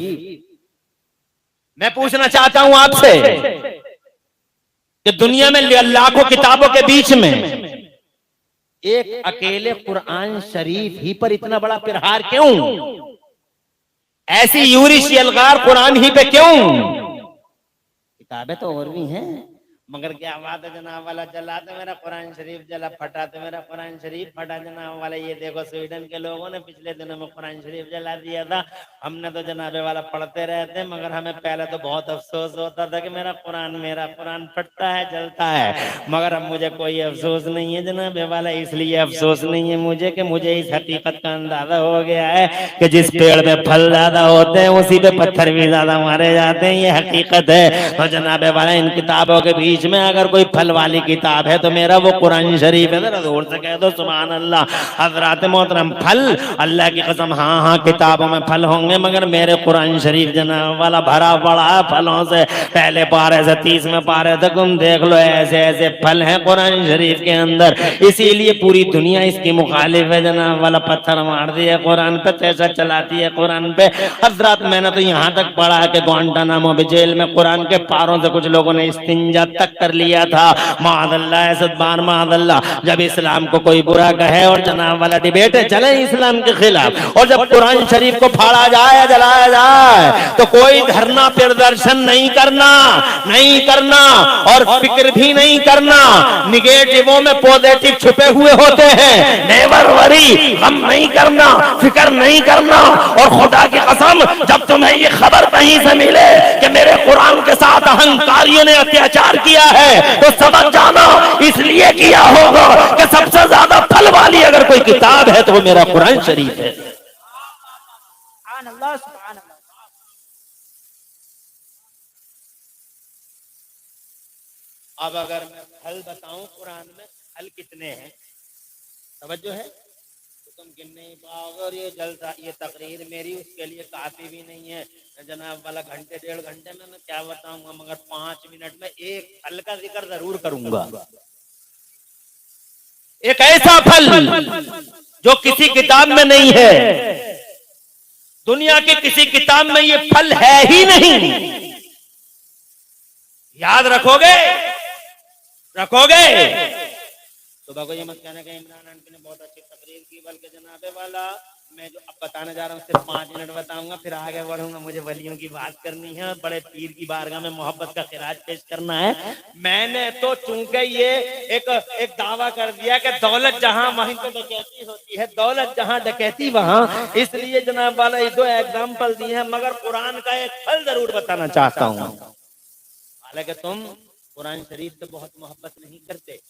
मैं पूछना चाहता हूं आपसे कि दुनिया में लाखों किताबों के बीच में एक अकेले कुरान शरीफ ही पर इतना बड़ा प्रहार क्यों? ऐसी यूरिश यलगार कुरान ही पे क्यों? किताबें तो और भी हैं, मगर क्या बात है जनाब वाला, जला तो मेरा कुरान शरीफ जला, फटा तो मेरा कुरान शरीफ फटा जनाब वाला। ये देखो स्वीडन के लोगों ने पिछले दिनों में कुरान शरीफ जला दिया था। हमने तो जनाबे वाला पढ़ते रहते, मगर हमें पहले तो बहुत अफसोस होता था कि मेरा कुरान फटता है, जलता है, मगर अब मुझे कोई अफसोस नहीं है जनाबे वाला। इसलिए अफसोस नहीं है मुझे कि मुझे इस हकीकत का अंदाजा हो गया है कि जिस पेड़ पे फल ज्यादा होते हैं उसी पे पत्थर भी ज्यादा मारे जाते हैं। ये हकीकत है। तो जनाबे वाला इन किताबों के बीच में अगर कोई फल वाली किताब है तो मेरा वो कुरान शरीफ है। जरा जोर से कह दो सुभान अल्लाह। हजरात मोहतरम, फल अल्लाह की कसम, हाँ हाँ किताबों में फल होंगे, मगर मेरे कुरान शरीफ जनाब वाला भरा पड़ा है फलों से। पहले पारे से 30वें पारे तक तुम देख लो, ऐसे ऐसे फल हैं कुरान शरीफ के अंदर। इसीलिए पूरी दुनिया इसकी मुखालिफ है जनाब वाला। पत्थर मार दिए कुरान पे, तैसा चलाती है कुरान पे। हजरात मैंने तो यहाँ तक पढ़ा है कि ग्वांटानामो भी जेल में कुरान के पारों से कुछ लोगों ने इस्तिंजा तक कर लिया था। मादल्ला सदबान मादल्ला। जब इस्लाम को कोई बुरा कहे और जनाब वाला डिबेट चले इस्लाम के खिलाफ, और जब कुरान शरीफ को फाड़ा जाए, जलाया जाए, तो कोई धरना प्रदर्शन नहीं करना, नहीं करना, और फिक्र भी नहीं करना। निगेटिवों में पॉजिटिव छुपे हुए होते हैं। नेवर वरी, गम नहीं करना, फिक्र नहीं करना। और खुदा की कसम, जब तुम्हें ये खबर कहीं से मिले कि मेरे कुरान के साथ अहंकारियों ने अत्याचार किया है, तो समझ जाना इसलिए किया होगा कि सबसे ज्यादा फल वाली अगर कोई किताब है तो वो मेरा कुरान शरीफ है। सुभान अल्लाह, सुभान अल्लाह। अब अगर मैं फल बताऊं कुरान में, फल कितने हैं, तवज्जो है, तो तुम गिन नहीं पाओगे। और ये जलसा, ये तकरीर मेरी उसके लिए काफी भी नहीं है जनाब वाला। घंटे 1.5 घंटे में मैं क्या बताऊंगा, मगर 5 मिनट में एक फल का जिक्र जरूर करूंगा। एक ऐसा फल जो किसी किताब में नहीं है, दुनिया की किसी किताब में ये फल है ही नहीं। याद रखोगे, रखोगे। सुबह को ये मत कहना कि इमरान आंटी ने बहुत अच्छी तकरीर की, बल्कि जनाबे वाला मैं जो अब बताने जा रहा हूँ सिर्फ 5 मिनट बताऊंगा, फिर आगे बढ़ूंगा। मुझे वलियों की बात करनी है और बड़े पीर की बारगाह में मोहब्बत का खिराज पेश करना है। मैंने तो चूंकि ये एक दावा कर दिया कि दौलत जहां वहीं तो डकैती होती है, दौलत जहां डकैती वहां, इसलिए जनाब वाला ये 2 एग्जाम्पल दिए हैं, मगर कुरान का एक फल जरूर बताना चाहता हूँ। हालांकि तुम कुरान शरीफ से बहुत मोहब्बत नहीं करते।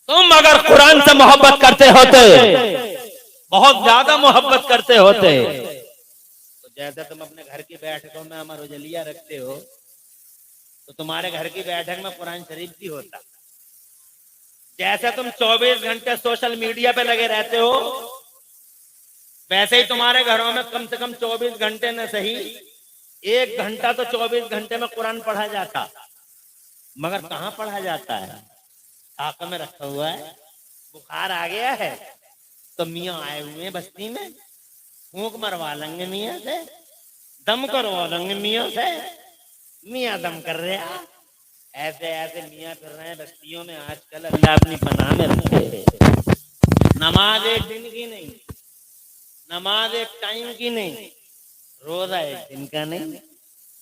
तुम अगर कुरान से मोहब्बत करते होते, बहुत ज्यादा मोहब्बत करते होते, तो जैसे तुम अपने घर की बैठकों में अमर उजलिया रखते हो, तो तुम्हारे घर की बैठक में कुरान शरीफ भी होता। जैसे तुम 24 घंटे सोशल मीडिया पे लगे रहते हो, वैसे ही तुम्हारे घरों में कम से कम 24 घंटे न सही 1 घंटा तो 24 घंटे में कुरान पढ़ा जाता। मगर कहाँ पढ़ा जाता है? आंखों में रखा हुआ है। बुखार आ गया है तो मियाँ आए हुए हैं बस्ती में, फूंक मरवा लेंगे मियाँ से, दम करवा लेंगे मियाँ से। मियाँ दम कर रहे हैं, ऐसे ऐसे मियाँ फिर रहे हैं बस्तियों में आजकल। अल्लाह अपनी पनाह में रखे। नमाज एक दिन की नहीं, नमाज एक टाइम की नहीं, रोजा एक दिन का नहीं।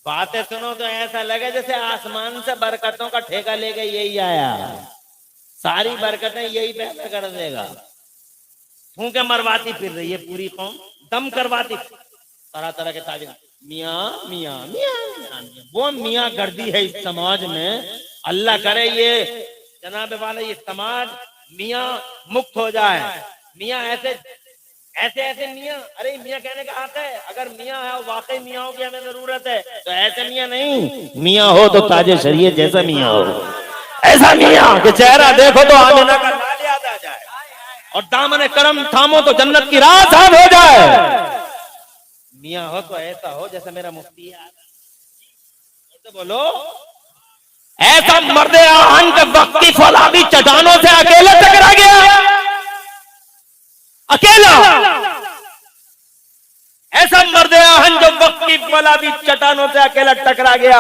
बातें सुनो तो ऐसा लगे जैसे आसमान से बरकतों का ठेका लेके यही आया, सारी बरकतें यही पैदा कर देगा। फूंके मरवाती फिर रही है पूरी कौम, दम करवाती, तरह तरह के ताबीर, मियाँ मियाँ मियाँ मियाँ। वो मियाँ गर्दी है इस समाज में। अल्लाह करे ये जनाब वाला ये समाज मियाँ मुक्त हो जाए। मियाँ ऐसे ऐसे ऐसे मियाँ, अरे मियाँ कहने का आता है, अगर मियाँ है वाकई मियाँ की हमें जरूरत है, तो ऐसे मियाँ नहीं, मियाँ हो तो ताजे शरीयत जैसा मियाँ हो। ऐसा मियाँ कि चेहरा देखो तो आमिना का लाल याद आ जाए, और दामन करम थामो तो जन्नत की राह साफ हो जाए। मियाँ हो तो ऐसा हो जैसा मेरा मुफ्ती है। तो बोलो, ऐसा मर्द आहन के वक्त की फौलादी चट्टानों से अकेले टकरा गया, अकेला। ऐसा मर्द आहन जो वक्त की फौलादी चट्टानों से अकेला टकरा गया।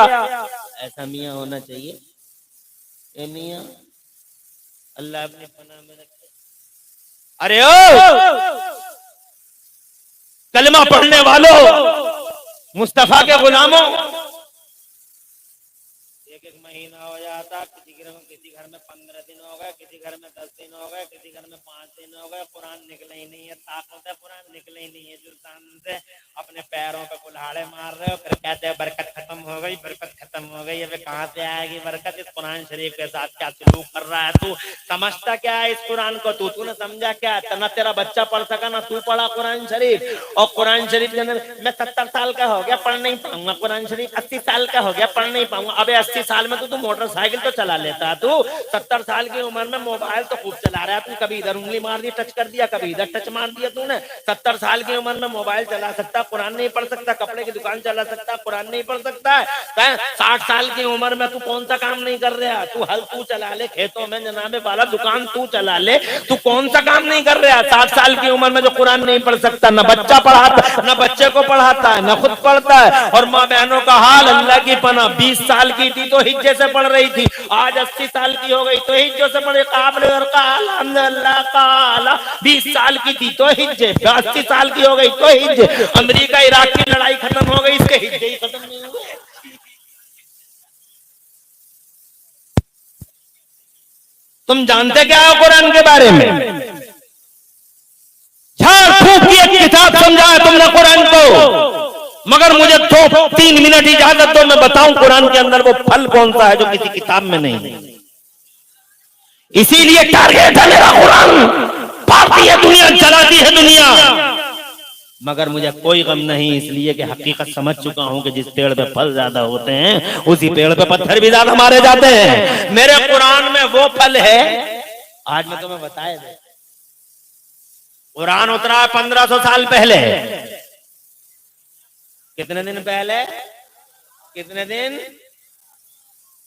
ऐसा मियाँ होना चाहिए। ए मियाँ अल्लाह अपने पनाह में रखे। अरे ओ कलमा पढ़ने वालों, मुस्तफा के गुलामों, एक महीना हो जाता, किसी घर में 15 दिन हो गए, किसी घर में 10 दिन हो गए, किसी घर में 5 दिन हो गए, कुरान निकले ही नहीं है, ताकत है कुरान निकले ही नहीं है, जुल्तान से अपने पैरों पे कुल्हाड़े मार रहे हो, फिर कहते हैं बरकत खत्म हो गई, बरकत खत्म हो गई। अबे कहाँ से आएगी बरकत? इस कुरान शरीफ के साथ क्या सलूक कर रहा है तू? समझता क्या है इस कुरान को? तूने समझा क्या? ना तेरा बच्चा पढ़ सका, ना तू पढ़ा कुरान शरीफ। और कुरान शरीफ के अंदर मैं 70 साल का हो गया, पढ़ नहीं पाऊंगा कुरान शरीफ, 80 साल का हो गया, पढ़ नहीं पाऊंगा। अबे 80 साल में तो तू मोटरसाइकिल तो चला लेता, तू 70 साल की उम्र में मोबाइल तो खूब चला रहा है तू। कभी इधर उंगली मार दी, टच कर दिया, कभी इधर टच मार दिया तूने। 70 साल की उम्र में मोबाइल चला सकता, कुरान नहीं पढ़ सकता, कपड़े की दुकान चला सकता, कुरान नहीं पढ़ सकता है। 60 साल की उम्र में तू कौन सा काम नहीं कर रहा? तू हल तू चला ले खेतों में, जनाबे वाला दुकान तू चला ले, तू कौन सा काम नहीं कर रहा? 60 साल की उम्र में जो कुरान नहीं पढ़ सकता, ना बच्चा पढ़ाता, ना बच्चे को पढ़ाता है, ना खुद पढ़ता है। और माँ बहनों का हाल अल्लाह की पनाह, 20 साल की थी तो हिज्जे से पढ़ रही थी, आज 80 साल की हो गई तो हिज्जों से पढ़े। काबले और अल्लाह काला 20 साल की थी तो हिज्जे, 80 साल की हो गई तो हिज्जे। अमेरिका इराक की लड़ाई खत्म हो गई, इसके हिज्जे ही खत्म नहीं हुए। तुम जानते क्या हो कुरान के बारे में? झाड़ फूक की एक किताब समझा है तुमने कुरान को, मगर मुझे तो 3 मिनट इजाजत दो, मैं बताऊं कुरान के अंदर वो फल कौन सा है जो किसी किताब में नहीं। इसीलिए टारगेट है मेरा कुरान, पाती है दुनिया, जलाती है दुनिया, मगर मुझे कोई गम नहीं, इसलिए कि हकीकत समझ चुका हूं कि जिस पेड़ पे फल ज्यादा होते हैं उसी पेड़ पे पत्थर भी ज्यादा मारे जाते हैं। मेरे कुरान में वो फल है, आज मैं तुम्हें बताया दे। कुरान उतरा 1500 साल पहले। कितने दिन पहले? कितने दिन?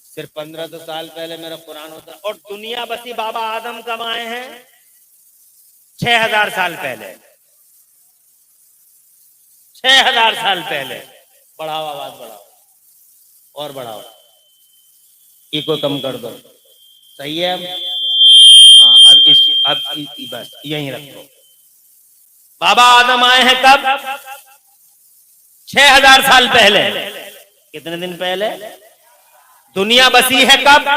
सिर्फ 1500 साल पहले मेरा कुरान उतरा। और दुनिया बसी बाबा आदम कब आए हैं? 6000 साल पहले। 6000 साल पहले। बढ़ाओ आवाज, बढ़ाओ और बढ़ाओ, इको कम कर दो, सही है? अब बस यहीं रखो। बाबा आदम आए हैं कब? 6000 साल पहले। कितने दिन पहले? दुनिया बसी है कब?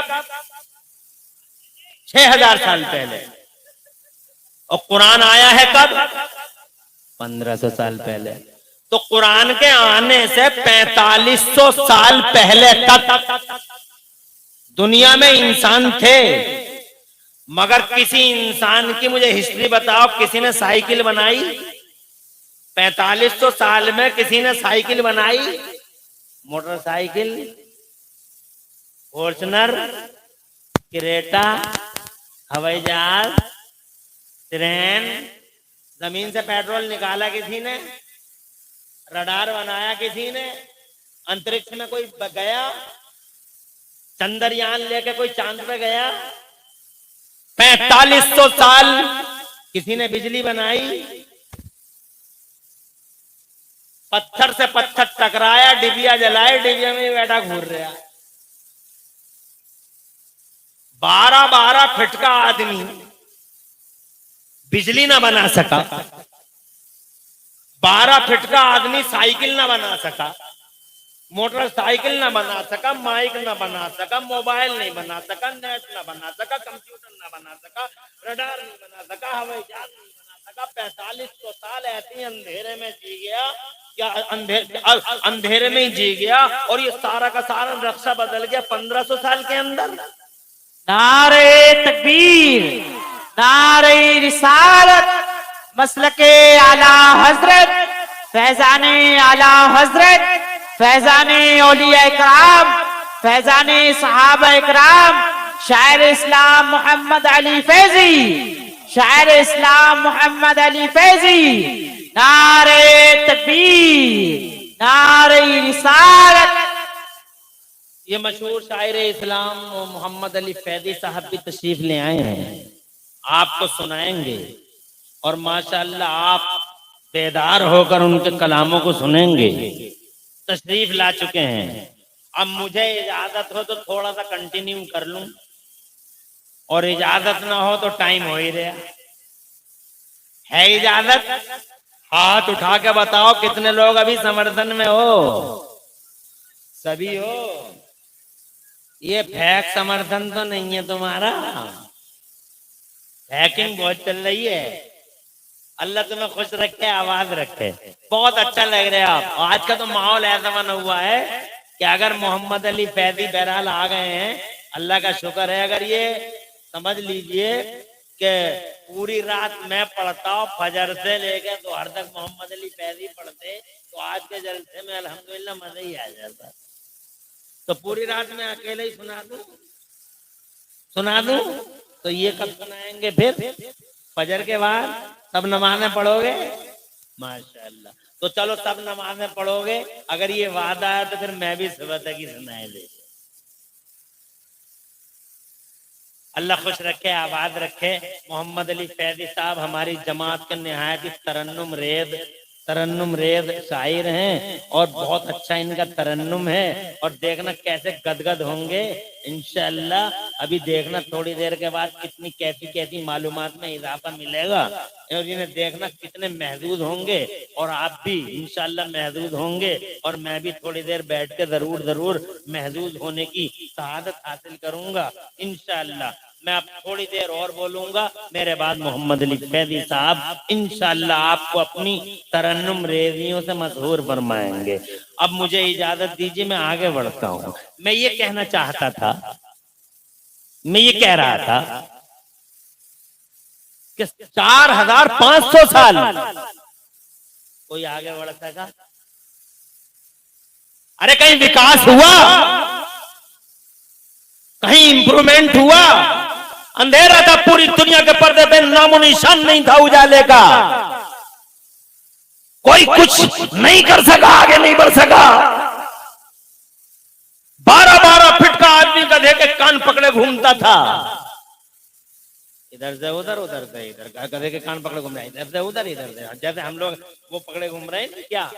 6000 साल पहले। और कुरान आया है कब? 1500 साल पहले। तो कुरान के आने से 4500 साल पहले तक दुनिया में इंसान थे, मगर किसी इंसान की मुझे हिस्ट्री बताओ, किसी ने साइकिल बनाई? 4500 साल में किसी ने साइकिल बनाई? मोटरसाइकिल, फॉर्च्यूनर, क्रेटा, हवाई जहाज, ट्रेन, जमीन से पेट्रोल निकाला किसी ने, रडार बनाया किसी ने, अंतरिक्ष में कोई गया, चंद्रयान लेके कोई चांद पे गया। 4500 साल किसी ने बिजली बनाई, पत्थर से पत्थर टकराया, डिबिया जलाए, डिबिया में बैठा घूर रहा। 12-12 फीट का आदमी बिजली ना बना सका, 12 फीट का आदमी साइकिल ना बना सका, मोटरसाइकिल ना बना सका, माइक ना बना सका, मोबाइल नहीं बना सका, नेट ना बना सका, कंप्यूटर ना बना सका, रडार नहीं बना सका, हवाई जहाज नहीं बना सका। 4500 साल ऐसे ही अंधेरे में जी गया, या अंधेरे में ही जी गया, और ये सारा का सारा नक्शा बदल गया 1500 साल के अंदर। नारे तकबीर, नारे रिसालत, मसलके आला हजरत, फैजाने आला हजरत, फैजाने औलिया इकराम, फैजाने सहाबा इकराम, शायर इस्लाम मोहम्मद अली फैजी, शायर इस्लाम मोहम्मद अली फैजी। नारे तकबीर, नारे रिसालत। ये मशहूर शायर इस्लाम मोहम्मद अली फैजी साहब भी तशरीफ ले आए हैं, आपको सुनाएंगे, और माशाअल्लाह आप बेदार होकर उनके कलामों को सुनेंगे। तशरीफ ला चुके हैं। अब मुझे इजाजत हो तो थोड़ा सा कंटिन्यू कर लूं, और इजाजत ना हो तो टाइम हो ही रहा है। इजाजत? हाथ उठा के बताओ कितने लोग अभी समर्थन में हो? सभी हो? ये फेक समर्थन तो नहीं है तुम्हारा, हैकिंग बहुत चल रही है। अल्लाह तुम्हें खुश रखे, आवाज रखे। बहुत अच्छा लग रहा है आप। आज का तो माहौल ऐसा बना हुआ है कि अगर मोहम्मद अली फैजी बहरहाल आ गए हैं, अल्लाह का शुक्र है। अगर ये समझ लीजिए कि पूरी रात मैं पढ़ता हूँ फजर से लेकर तो हर तक मोहम्मद अली फैजी पढ़ते, तो आज के जलसे में अल्हम्दुलिल्लाह मजा ही आ जाता। तो पूरी रात में अकेले ही सुना दूं तो ये कब सुनाएंगे फिर? फजर के बाद सब नमाज़ें पढ़ोगे? माशाअल्लाह। तो चलो सब नमाज़ें पढ़ोगे, अगर ये वादा है तो फिर मैं भी सुबह तक ही सुनाए दे। अल्लाह खुश रखे, आबाद रखे। मोहम्मद अली फैजी साहब हमारी जमात के निहायत तरन्नुम रेज शायर हैं और बहुत अच्छा इनका तरन्नुम है। और देखना कैसे गदगद होंगे इंशाअल्लाह। अभी देखना थोड़ी देर के बाद कितनी कैसी मालूमात में इजाफा मिलेगा और इन्हें देखना कितने महदूद होंगे और आप भी इंशाअल्लाह महदूद होंगे। और मैं भी थोड़ी देर बैठ के जरूर महदूद होने की शहादत हासिल करूंगा इंशाअल्लाह। मैं अब थोड़ी देर और बोलूंगा, मेरे बाद मोहम्मद अली फैजी साहब इंशाअल्लाह आपको अपनी तरन्नुम रेजियों से मशहूर फरमाएंगे। अब मुझे इजाजत दीजिए, मैं आगे बढ़ता हूँ। मैं ये कहना चाहता था, मैं ये कह रहा था कि 4500 साल कोई आगे बढ़ सका? अरे कहीं विकास हुआ? कहीं इंप्रूवमेंट हुआ? अंधेरा था पूरी दुनिया के पर्दे पे, नामो निशान नहीं था उजाले का। कोई कुछ नहीं कर सका, आगे नहीं बढ़ सका। 12-12 फीट का आदमी गधे के कान पकड़े घूमता था, इधर से उधर, उधर से इधर। गधे के कान पकड़े घूम रहे, इधर से उधर, इधर से। जैसे हम लोग वो पकड़े घूम रहे हैं क्या,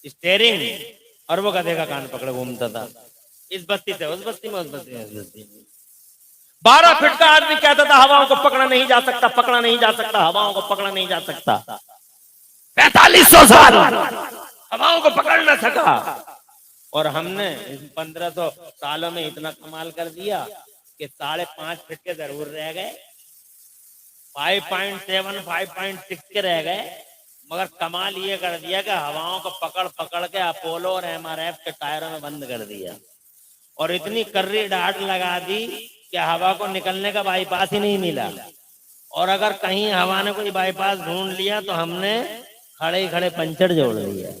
स्टेयरिंग, और वो गधे का कान पकड़े घूमता था। इस बस्ती से उस बस्ती में, उस बस्ती में, उस बस्ती में। 12 फीट का आदमी कहता था हवाओं को पकड़ा नहीं जा सकता, पकड़ा नहीं जा सकता, हवाओं को पकड़ा नहीं जा सकता। 4500 साल हवाओं को पकड़ न सका। और हमने 1500 सालों में इतना कमाल कर दिया कि 5.5 फीट के जरूर रह गए, 5.7, 5.6 के रह गए। मगर कमाल ये कर दिया कि हवाओं को पकड़ पकड़ के अपोलो और MRF के टायरों में बंद कर दिया और इतनी कर्री डांट लगा दी कि हवा को निकलने का बाईपास ही नहीं मिला। और अगर कहीं हवा ने कोई बाईपास ढूंढ लिया तो हमने खड़े खड़े पंचर जोड़ लिया।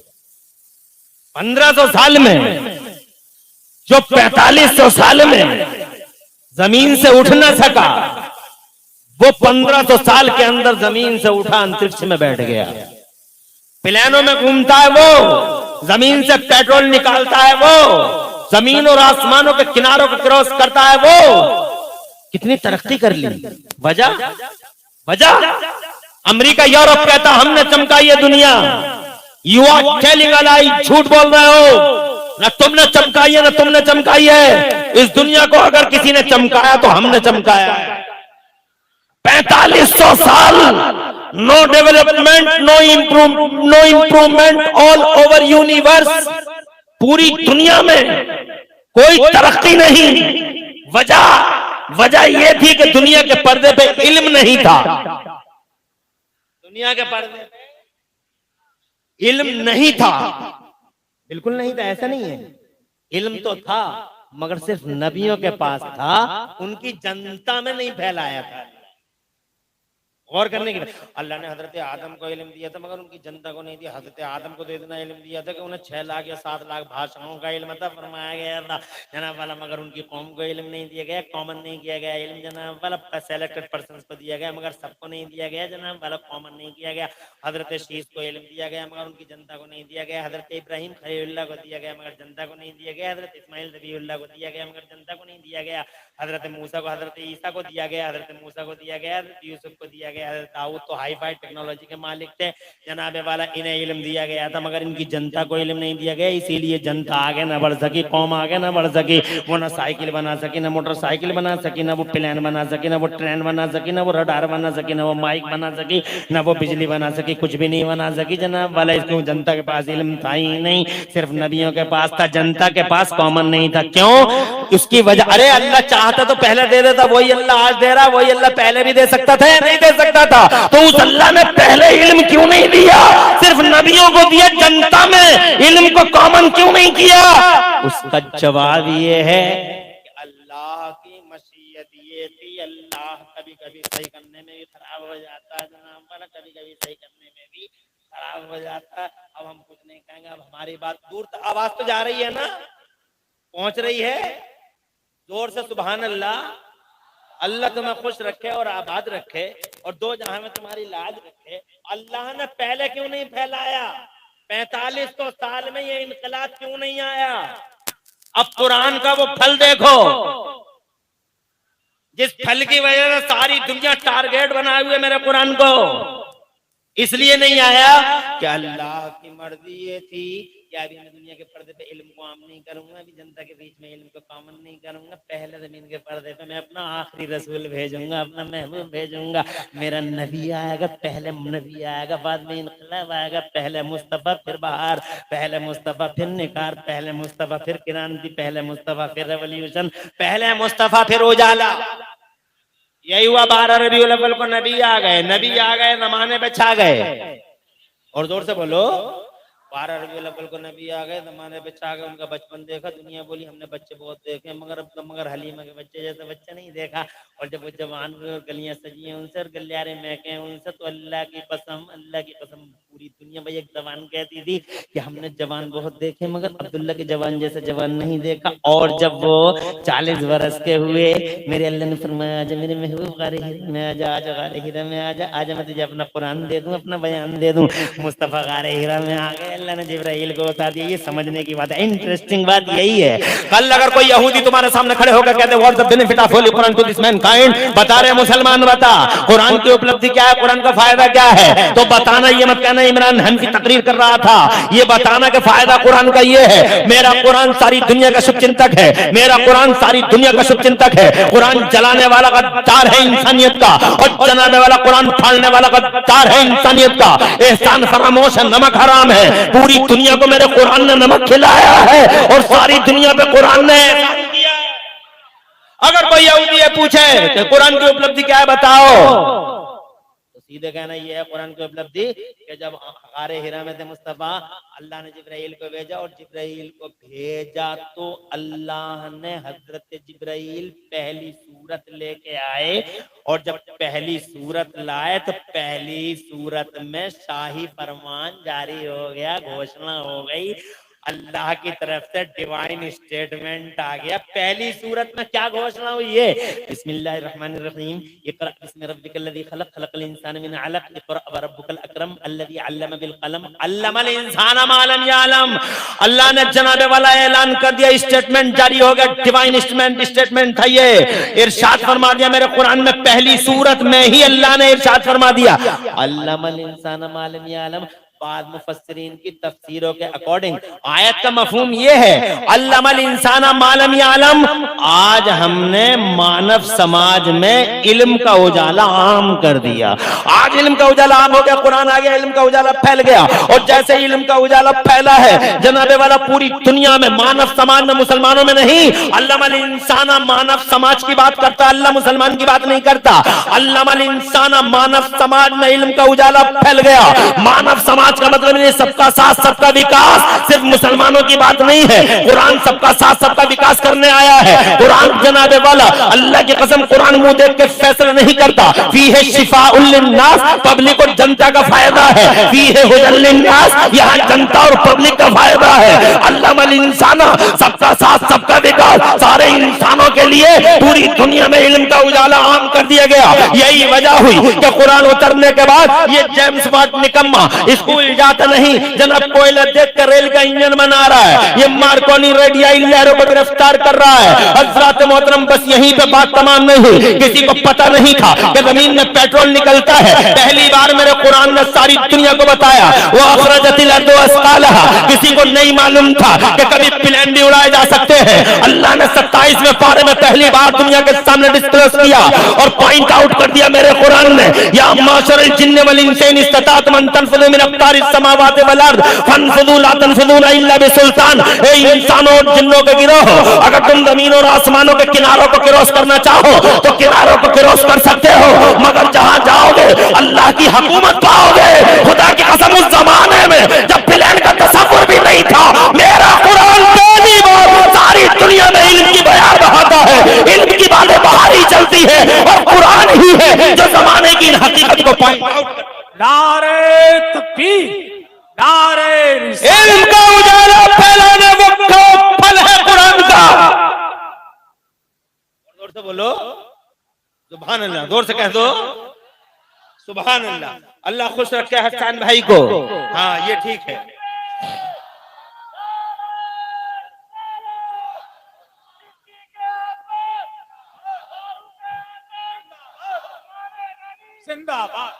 1500 साल में जो 4500 साल में जमीन से उठ ना सका, वो 1500 साल के अंदर जमीन से उठा अंतरिक्ष में बैठ गया। प्लेनों में घूमता है वो, जमीन से पेट्रोल निकालता है वो, जमीन और आसमानों के किनारों को क्रॉस करता है वो। कितनी तरक्की कर ली। वजह अमेरिका यूरोप कहता हमने चमकाई है दुनिया। यू आर टेलिंग अ लाई, झूठ बोल रहे हो। ना तुमने चमकाई है, ना तुमने चमकाई है। इस दुनिया को अगर किसी ने चमकाया तो हमने चमकाया है। 4500 साल no development, no improvement all over universe. पूरी दुनिया में कोई तरक्की नहीं। वजह यह थी कि दुनिया के पर्दे पे इल्म नहीं था। दुनिया के पर्दे पे इल्म नहीं था, बिल्कुल नहीं था। ऐसा नहीं है, इल्म तो था मगर सिर्फ नबियों के पास था, उनकी जनता में नहीं फैलाया था। गौर करने की अल्लाह ने हजरत आदम को इल्म दिया था मगर उनकी जनता को नहीं दिया। हजरत आदम को तो इतना इल्म दिया था कि उन्हें 6 लाख या 7 लाख भाषाओं का इल्म था, फरमाया गया था जनाब वाला, मगर उनकी कौम को इल्म नहीं दिया गया, कॉमन नहीं किया गया इल्म जनाब वाला। सेलेक्टेड पर्सन्स को दिया गया मगर सबको नहीं दिया गया जनाब वाला, कॉमन नहीं किया गया। हजरत शीश को इल्म दिया गया मगर उनकी जनता को नहीं दिया गया। हजरत इब्राहिम खलीलुल्लाह को दिया गया मगर जनता को नहीं दिया गया। हजरत इस्माइल ज़बीहुल्लाह को दिया गया मगर जनता को नहीं दिया गया। हजरत मूसा को, हजरत ईसा को दिया गया, हजरत मूसा को दिया गया, हजरत यूसुफ को दिया गया, हजरत दाऊद तो हाई फाई टेक्नोलॉजी के मालिक थे, जनाब वाला इन्हें इल्म दिया गया था, मगर इनकी जनता को इल्म नहीं दिया गया, इसीलिए जनता आगे ना बढ़ सकी, कौम आगे ना बढ़ सकी। वो ना साइकिल बना सकी, ना मोटरसाइकिल बना सकी, ना वो प्लेन बना सकी, ना वो ट्रेन बना सकी, ना वो रडार बना सकी, ना वो माइक बना सकी, ना वो बिजली बना सकी, कुछ भी नहीं बना सकी जनाब वाला। इसको जनता के पास इल्म था ही नहीं, सिर्फ नबियों के पास था, जनता के पास कॉमन नहीं था। क्यों? उसकी वजह, अरे अल्लाह चाहता तो पहले दे देता, वही अल्लाह आज दे रहा, वही अल्लाह पहले भी दे सकता था या नहीं दे सकता था? तो उस अल्लाह ने पहले इल्म क्यों नहीं दिया, सिर्फ नबियों को दिया, जनता में इल्म को कॉमन क्यों नहीं किया? उसका जवाब ये है कि अल्लाह की मशीयत ये थी, अल्लाह कभी कभी सही करने में भी खराब हो जाता है जनाब वाला, कभी कभी सही करने में भी खराब हो जाता है। अब हम कुछ नहीं कहेंगे, अब हमारी बात दूर तक, आवाज तो जा रही है ना, पहुंच रही है, जोर से सुभान अल्लाह। अल्लाह तुम्हें खुश रखे और आबाद रखे और दो जहां में तुम्हारी लाज रखे। अल्लाह ने पहले क्यों नहीं फैलाया? 4500 साल में ये इनकलाब क्यों नहीं आया? अब कुरान का वो फल देखो, जिस फल की वजह से सारी दुनिया टारगेट बनाए हुए मेरे कुरान को, इसलिए नहीं आया कि अल्लाह की मर्जी ये थी कि अभी मैं दुनिया के पर्दे पे इल्म को आम नहीं करूंगा, अभी जनता के बीच में इल्म को कॉमन नहीं करूंगा, पहले जमीन के पर्दे पे मैं अपना आखिरी रसूल भेजूंगा, अपना महबूब भेजूंगा, मेरा नबी आएगा, पहले नबी आएगा, बाद में इनकलाब आएगा, पहले मुस्तफा फिर बहार, पहले मुस्तफा फिर निकार, पहले मुस्तफा फिर क्रांति, पहले मुस्तफा फिर रेवोल्यूशन, पहले मुस्तफा फिर उजाला। यही हुआ 12 रबीउल अव्वल को नबी आ गए, नबी आ गए, नमाने पे छा गए। और जोर से बोलो, 12 रबीउल अव्वल को नबी आ गए, जमाने पे छा गए। उनका बचपन देखा, दुनिया बोली हमने बच्चे बहुत देखे, मगर हलीमा के बच्चे जैसे बच्चे नहीं देखा। और जब वो जवान हुए और गलियां सजी हैं उनसे और गलियारे महके उनसे, तो अल्लाह की कसम पूरी दुनिया भाई एक जवान कहती थी कि हमने जवान बहुत देखे मगर अब्दुल्ला के जवान जैसे जवान नहीं देखा। और जब वो 40 बरस के हुए, मेरे अल्लाह ने फरमाया आजा मेरे महबूब गारे हीरा में आजा, आजा गारे हीरा में आजा, आजा मैं तुझे अपना कुरान दे दूं, अपना बयान दे दूं। मुस्तफा गारे हीरा में आ गए, अल्लाह ने जिब्राइल को बता दिया। ये समझने की बात है, इंटरेस्टिंग बात यही है। कल अगर कोई यहूदी तुम्हारे सामने खड़े होकर कहते what's the benefit of holy Quran to this mankind, बता रहे मुसलमान बता कुरान की उपलब्धि क्या है, कुरान का फायदा क्या है, तो बताना, ये मत कहना इमरान हनफी तकरीर कर रहा था, ये बताना कि फायदा कुरान का ये है, मेरा कुरान सारी दुनिया का शुभचिंतक है, मेरा कुरान सारी दुनिया का शुभचिंतक है। कुरान जलाने वाला गद्दार है इंसानियत का और जलाने वाला कुरान फाड़ने वाला गद्दार है इंसानियत का। एहसान फरामोश है, नमक हराम है, पूरी दुनिया को मेरे कुरान ने नमक खिलाया है और सारी दुनिया पे कुरान ने एहसान किया है। अगर कोई यहूदी पूछे कि कुरान की उपलब्धि क्या है बताओ, तो सीधे कहना ये है कुरान की उपलब्धि कि जब गारे हिरा में थे मुस्तफा, अल्लाह ने जिब्राइल को भेजा और जिब्राइल को भेजा तो अल्लाह ने हजरत जिब्राइल पहली सूरत लेके आए और जब पहली सूरत लाए तो पहली सूरत में शाही फरमान जारी हो गया, घोषणा हो गई, अल्लाह की तरफ से डिवाइन स्टेटमेंट आ गया। पहली सूरत में क्या घोषणा हुई है? बिस्मिल्लाहिर्रहमानिर्रहीम, इक़रा बिस्मि रब्बिकल्लज़ी खलक़, खलक़ल इंसान मिन अलक़, इक़रा व रब्बुकल अकरम अल्लज़ी अल्लम बिल क़लम, अल्लमल इंसान मा लम यअलम। अल्लाह ने जनाबे वाला ऐलान कर दिया, स्टेटमेंट जारी हो गया, डिवाइन स्टेटमेंट था ये। इरशाद फरमा दिया मेरे कुरान में, पहली सूरत में ही अल्लाह ने इरशाद फरमा दिया अल्लमल इंसान मा लम यअलम। बाद मुफस्सिरीन की तफसीरों के अकॉर्डिंग आयत का मफहूम ये है अल्लमल इंसाना मालम यालम, आज हमने मानव समाज में इल्म का उजाला आम कर दिया। आज इल्म का उजाला आम हो गया, कुरान आ गया, इल्म का उजाला फैल गया। और जैसे इल्म का उजाला फैला है जनाबे वाला पूरी दुनिया में, मानव समाज में, मुसलमानों में नहीं, अल्लमल इंसाना मानव समाज की बात करता, अल्लाह मुसलमान की बात नहीं करता। अल्लमल इंसाना मानव समाज में इल्म का उजाला फैल गया। मानव समाज का मतलब ये सबका साथ सबका विकास, सिर्फ मुसलमानों की बात नहीं है। कुरान सबका साथ सबका विकास करने आया है। कुरान जनाबे वाला अल्लाह की कसम कुरान मुंह देख के फैसला नहीं करता। फीहे शिफाउल लिन्नास, पब्लिक और जनता का फायदा है। फीहे हुदल लिन्नास, यहाँ जनता और पब्लिक का फायदा है। अल्लमल इंसाना, सबका साथ सबका विकास, सारे इंसानों के लिए पूरी दुनिया में इल्म का उजाला आम कर दिया गया। यही वजह हुई कि कुरान उतरने के बाद ये जेम्स वाट निकम्मा स्कूल जाता नहीं, जनाब कोयला देख कर रेल का इंजन बना रहा है, ये मार्कोनी रेडियाई लहरों को गिरफ्तार कर रहा है। हज़रात मोहतरम, बस यहीं पे बात तमाम नहीं हुई। किसी को पता नहीं था कि जमीन में पेट्रोल निकलता है, पहली बार मेरे कुरान ने सारी दुनिया को बताया। वो अखरजतिल अर्दु अस्कालहा, किसी को नहीं मालूम था कि कभी प्लेन भी उड़ाए जा सकते हैं। अल्लाह ने 27वें पारे में पहली बार दुनिया के सामने डिस्क्लोज किया और पॉइंट आउट कर दिया मेरे कुरान ने, या माशरल जिन्न वल इंस इन इस्तताअतुम अन तनफुज़ू मिन अक़तारिस समावाति वल अर्द फनफुज़ू ला तनफुज़ूना इल्ला बिसुल्तान। ए इंसानों और जिन्नों के गिरोह, अगर तुम जमीन और आसमानों के किनारों को क्रॉस करना चाहो तो किनारों को क्रॉस कर सकते हो, मगर जहां जाओगे अल्लाह की हुकूमत पाओगे। खुदा की कसम, उस जमाने में जब प्लेन का तसव्वुर भी नहीं था, मेरा कुरान पहली बार सारी दुनिया में इल्म की बयान बहाता है। इल्म की बातें बाहर ही चलती है और कुरान ही है जो जमाने की इन हकीकत को पॉइंट आउट करता है। नारे तकबीर, नारे रिसालत। इल्म का उजाला फैलाने वो फल है कुरान का। जोर से बोलो सुभान अल्लाह, जोर से कह दो सुभान अल्लाह। अल्लाह खुश रखे हसन भाई को। हाँ, ये ठीक है। जिंदाबाद।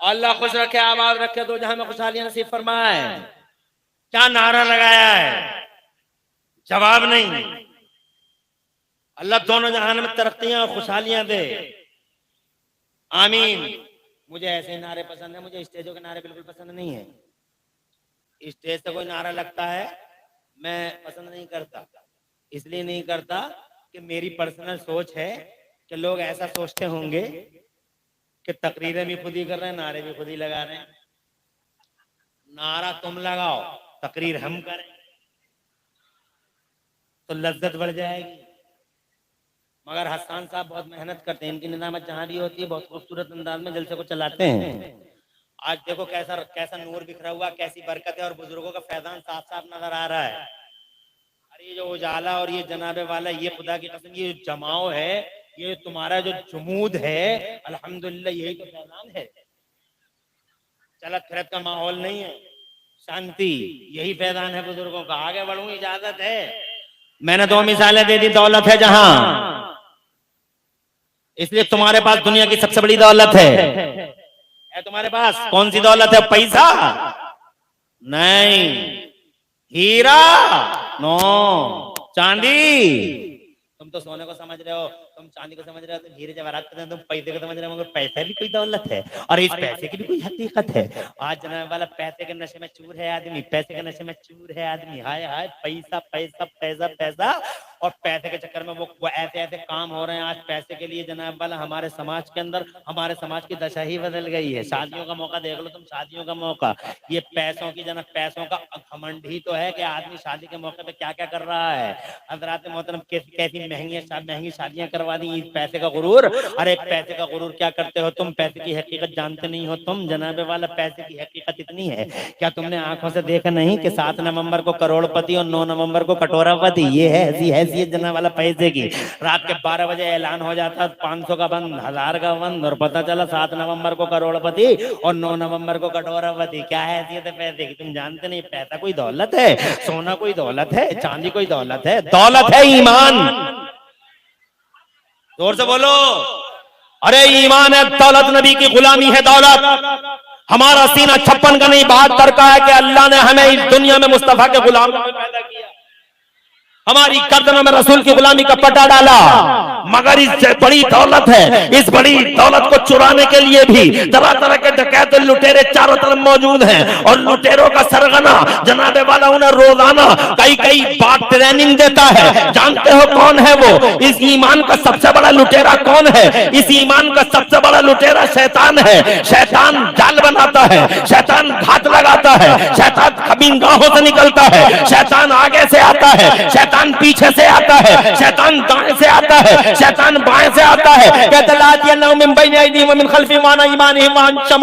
अल्लाह खुश रखे, आबाद रखे, दो जहां में खुशहालियां नसीब फरमाए। क्या नारा लगाया है, जवाब नहीं। अल्लाह दोनों जहान में तरक्कियां और खुशहालियां दे, आमीन। मुझे ऐसे नारे पसंद है, मुझे स्टेजों के नारे बिल्कुल पसंद नहीं है। स्टेज से कोई नारा लगता है मैं पसंद नहीं करता, इसलिए नहीं करता कि मेरी पर्सनल सोच है कि लोग ऐसा सोचते होंगे कि तकरीरें भी खुद ही कर रहे हैं, नारे भी खुद ही लगा रहे हैं। नारा तुम लगाओ, तकरीर हम करें तो लज्जत बढ़ जाएगी। मगर हसन साहब बहुत मेहनत करते हैं, इनकी निजामत जहां भी होती है बहुत खूबसूरत अंदाज में जलसे को चलाते हैं। आज देखो कैसा कैसा नूर बिखरा हुआ, कैसी बरकत है और बुजुर्गों का फैजान साफ साफ नजर आ रहा है। अरे ये जो उजाला और ये जनाबे वाला, ये खुदा की कसम ये जमाव है, ये तुम्हारा जो जुमूद है, अल्हम्दुलिल्लाह यही तो फैजान है। चलत फिरत का माहौल नहीं है, शांति, यही फैजान है बुजुर्गों का। आगे बढ़ूंगी, इजाजत है। मैंने दो मिसालें दे दी, दौलत है जहां, इसलिए तुम्हारे पास दुनिया की सबसे बड़ी दौलत है तुम्हारे पास। कौन सी दौलत है? पैसा नहीं, हीरा नो, चांदी। तुम तो सोने को समझ रहे हो, तुम चांदी को समझ रहे हो, तुम हीरे जवाहरात को, तुम पैसे को समझ रहे हो, मगर पैसा भी कोई दौलत है और इस पैसे की भी कोई हकीकत है। आज जनाब वाला पैसे के नशे में चूर है आदमी, पैसे के नशे में चूर है आदमी। हाय हाय, पैसा पैसा पैसा पैसा, और पैसे के चक्कर में वो ऐसे ऐसे काम हो रहे हैं आज पैसे के लिए जनाब वाला। हमारे समाज के अंदर, हमारे समाज की दशा ही बदल गई है। शादियों का मौका देख लो तुम, शादियों का मौका, ये पैसों की जनाब, पैसों का घमंड ही तो है कि आदमी शादी के मौके पे क्या क्या कर रहा है। हज़रात मोहतरम, कैसी महंगी शादियां करवा दी, पैसे का गुरूर। अरे पैसे का गुरूर क्या करते हो तुम? पैसे की हकीकत जानते नहीं हो तुम जनाबे वाला। पैसे की हकीकत इतनी है, क्या तुमने आंखों से देखा नहीं कि 7 नवंबर को करोड़पति और 9 नवंबर को कटोरापति? ये है ऐसी हैसियत जनाब वाला पैसे की। रात के 12 बजे ऐलान हो जाता 500 का बंद, 1000 का बंद, और पता चला 7 नवंबर को करोड़पति और 9 नवंबर को कटोरापति। क्या हैसियत है पैसे की, तुम जानते नहीं। पैसा कोई दौलत है, सोना कोई दौलत है, चांदी कोई दौलत है, दौलत है ईमान। जोर से बोलो, अरे ईमान है दौलत, नबी की गुलामी है दौलत। हमारा सीना 56 का नहीं 72 का है कि अल्लाह ने हमें इस दुनिया में मुस्तफा के गुलाम पैदा किया, हमारी गर्दनों में रसूल की गुलामी का पट्टा डाला। मगर इस बड़ी दौलत है, इस बड़ी दौलत को चुराने के लिए भी तरह तरह के डकैत लुटेरे चारों तरफ मौजूद हैं, और लुटेरों का सरगना जनाबे वाला उन्हें रोजाना कई बार ट्रेनिंग देता है। जानते हो कौन है वो? इस ईमान का सबसे बड़ा लुटेरा कौन है? इस ईमान का सबसे बड़ा लुटेरा शैतान है। शैतान जाल बनाता है, शैतान घात लगाता है, शैतान खबीनगाहों से निकलता है, शैतान आगे से आता है, शैतान पीछे से आता है, शैतान दाएं से आता है, शैतान बाएं से आता है। कहता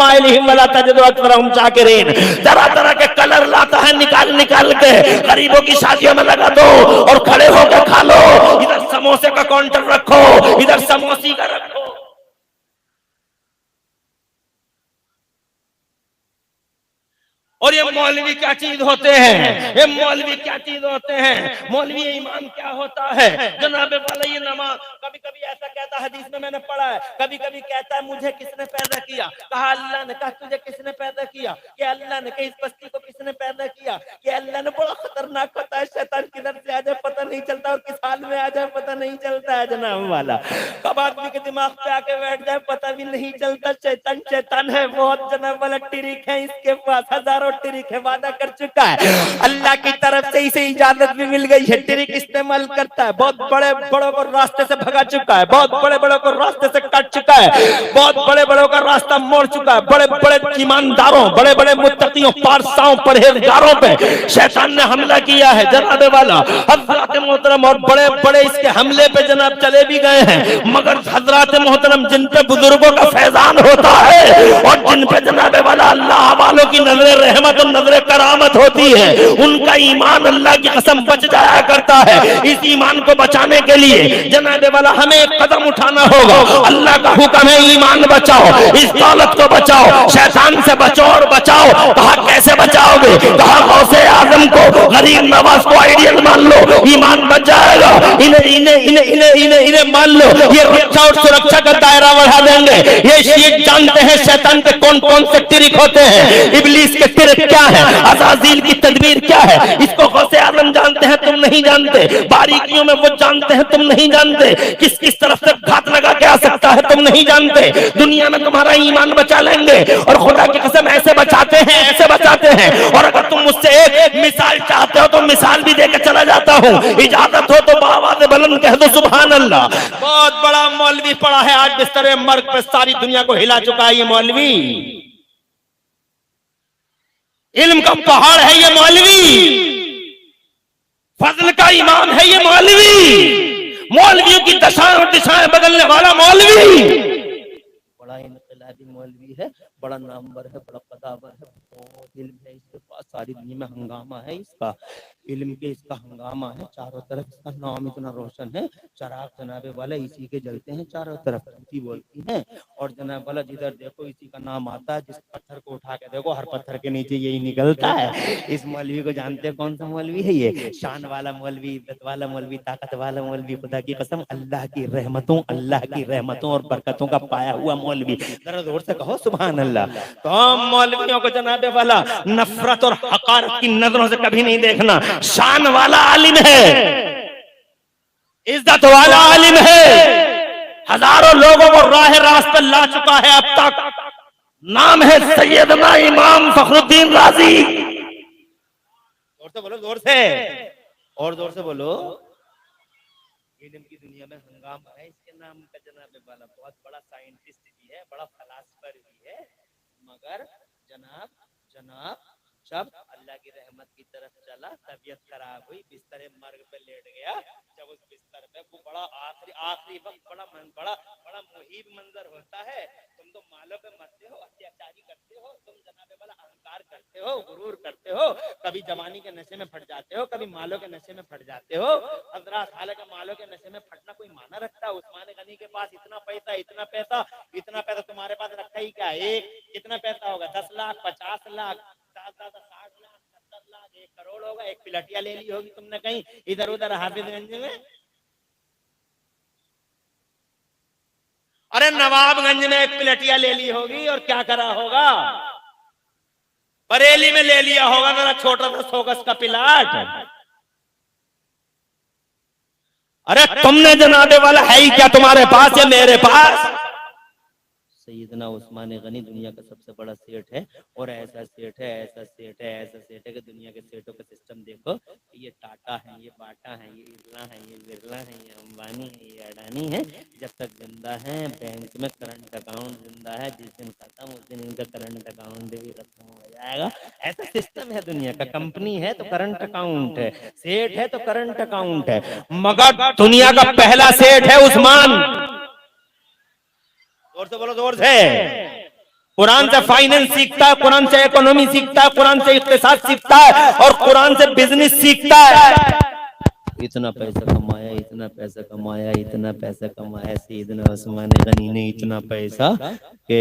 अमवालिहिम वला तजिदु अक्सरहुम शाकिरीन। तरह तरह के कलर लाता है निकाल निकाल के, गरीबों की शादियों में लगा दो और खड़े होकर खा लो। इधर समोसे का काउंटर रखो, इधर समोसी का रखो। और ये मौलवी क्या चीज होते हैं, ये मौलवी क्या चीज होते हैं, मौलवी ईमान क्या होता है। जनाब वाला ये नमाज कभी कभी ऐसा कहता है, हदीस में मैंने पढ़ा है, कभी कभी कहता है मुझे किसने पैदा किया, कहा अल्लाह ने, कहा तुझे किसने पैदा किया, कि अल्लाह ने, कहा इस बस्ती को किसने पैदा किया, कि अल्लाह ने। बड़ा खतरनाक होता है, शैतान किधर से आ जाए पता नहीं चलता और किस हाल में आ जाए पता नहीं चलता है जनाब वाला। कब आदमी के दिमाग पे आके बैठ जाए पता भी नहीं चलता। शैतान शैतान है बहुत जनाब वाला, ट्रिक है इसके पास, हजारों ट्रिक है, वादा कर चुका है अल्लाह की तरफ से, इसे इजाजत भी मिल गई है, ट्रिक इस्तेमाल करता है। बहुत बड़े बड़ों को रास्ते से भगा चुका है, बहुत बड़े बड़ों को रास्ते से काट चुका है, बहुत बड़े बड़ों का रास्ता मोड़ चुका है। बड़े बड़े ईमानदारों, बड़े बड़े मुत्तकियों, पारसाओं, परहेजगारों पे शैतान ने हमला किया है जनाब वाला। हजरत मोहतरम और बड़े बड़े इसके हमले पे जनाब चले भी गए हैं, मगर हजरत मोहतरम जिन पे बुजुर्गों का फैजान होता है और जिन पे जनाब वाला अल्लाह वालों की नजर रहमत और नजर करामत होती है, उनका ईमान अल्लाह की कसम बच जाया करता है। इस ईमान को बचाने के लिए जनाब वाला हमें एक कदम उठाना होगा। अल्लाह का हुक्म है ईमान बचाओ, इस दौलत को बचाओ, शैतान से बचो और बचाओ। कहा कैसे बचाओगे, कहा गौसे आजम को, गरीब नवाज को आइडियल मान लो, ईमान बच जाएगा। इन्हें इन्हें इन्हें इन्हें इन्हें इन्हें मान लो, ये रक्षा और सुरक्षा का दायरा बढ़ा देंगे। ये शीख जानते हैं शैतान के कौन कौन से ट्रिक होते हैं, इब्लीस के ट्रिक क्या है, अज़ाज़ील की तदबीर क्या है, इसको गौसे आजम जानते हैं तुम नहीं जानते, बारीकियों में वो जानते हैं तुम नहीं जानते, किस किस तरफ से घात लगा के आ सकता है तुम नहीं जानते। दुनिया में तुम्हारा ईमान बचा लेंगे और खुदा की कसम ऐसे बचाते हैं, ऐसे बचाते हैं। और अगर तुम मुझसे एक मिसाल चाहते हो तो मिसाल भी देकर चला जाता हूँ, इजाजत हो तो आवाज़ बुलंद कह दो सुभान अल्लाह। बहुत बड़ा मौलवी पड़ा है आज बिस्तर मर्ग पे, सारी दुनिया को हिला चुका है ये मौलवी, इल्म का पहाड़ है ये मौलवी, फजल का इमाम है ये मौलवी, मौलवियों की दशाएं और दिशाएं बदलने वाला मौलवी, बड़ा इनकलाबी मौलवी है, बड़ा नामवर है, बड़ा कदावर है, बहुत इल्म है इसके पास, सारी दुनिया में हंगामा है इसका, इल्म के इसका हंगामा है, चारों तरफ इसका नाम इतना रोशन है, चराग जनाबे वाला इसी के जलते हैं चारों तरफ, घंटी बोलती हैं। और जनाब वाला जिधर देखो इसी का नाम आता है, जिस पत्थर को उठा के देखो हर पत्थर के नीचे यही निकलता है। इस मौलवी को जानते हैं कौन सा मौलवी है ये, शान वाला मौलवी, इज्जत वाला मौलवी, ताकत वाला मौलवी, खुदा की कसम अल्लाह की रहमतों और बरकतों का पाया हुआ मौलवी। जरा जोर से कहो सुभान अल्लाह। तो मौलवियों को जनाबे वाला नफरत और हकारत की नजरों से कभी नहीं देखना। शान वाला आलिम है, इज्जत वाला आलिम है, हजारों लोगों को राह रास्त पर ला चुका है अब तक। नाम है सैयदना इमाम फखरुद्दीन राजी। जोर से बोलो, जोर से और जोर से बोलो। इल्म की दुनिया में हंगामा है इसके नाम का जनाबे वाला, बहुत बड़ा साइंटिस्ट भी है, बड़ा फलासफर भी है, मगर जनाब जब अल्लाह की रहमत की तरफ चला, तबीयत खराब हुई, बिस्तर मर्ग पे लेट गया। जब उस बिस्तर पे वो बड़ा आखिरी वक्त बड़ा मुहीब मंजर होता है। तुम तो मालों पे मरते हो, अत्याचारी करते हो, तुम जनाबे वाला अहंकार करते हो, गुरूर करते हो, कभी जवानी के नशे में फट जाते हो, कभी मालों के नशे में फट जाते हो। हजरत हालांकि मालों के नशे में फटना कोई माना रखता है? उस्मान गनी के पास इतना पैसा तुम्हारे पास रखा ही क्या? कितना पैसा होगा? 10 लाख, 50 लाख, 60 लाख, 70 लाख, 1 करोड़ होगा। एक पिलटिया ले ली होगी तुमने कहीं इधर उधर हाफिजगंज में। अरे नवाबगंज में एक पिलटिया ले ली होगी और क्या करा होगा? बरेली में ले लिया होगा मेरा छोटा सा सोगस का पिलाट। अरे तुमने जनाबे वाला है ही क्या तुम्हारे पास या मेरे पास? सैयदना उस्मान गनी दुनिया का सबसे बड़ा सेठ है, और ऐसा सेठ है कि दुनिया के सेठों का सिस्टम देखो। ये टाटा है, ये बाटा है, ये इरला है, ये बिरला है, ये अंबानी है, ये अडानी है। जब तक जिंदा है बैंक में करंट अकाउंट जिंदा है, जिस दिन खत्म उस दिन इनका करंट अकाउंट भी खत्म हो जाएगा। ऐसा सिस्टम है दुनिया का। कंपनी है तो करंट अकाउंट है, सेठ है तो करंट अकाउंट है, मगर दुनिया का पहला सेठ है उस्मान। जोर से बोलो, जोर से। कुरान से फाइनेंस सीखता है, कुरान से इकोनॉमी सीखता है, कुरान से इक्तिसाद सीखता है और कुरान से बिजनेस सीखता है। इतना पैसा कमाया, इतना पैसा कमाया, इतना पैसा कमाया सैयदना उस्मान गनी ने, इतना पैसा कि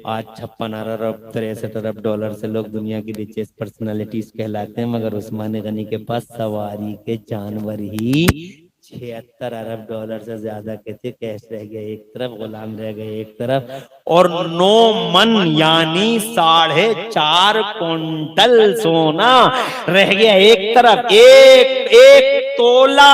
आज 56 अरब 63 अरब डॉलर से लोग दुनिया की रिचेस्ट पर्सनालिटीज कहलाते हैं, मगर उस्मान गनी के पास सवारी के जानवर ही 76 अरब डॉलर से ज्यादा के थे। कैश रह गया एक तरफ, गुलाम रह गए एक तरफ, और 9 मन यानी 4.5 क्विंटल सोना रह गया एक तरफ। एक तोला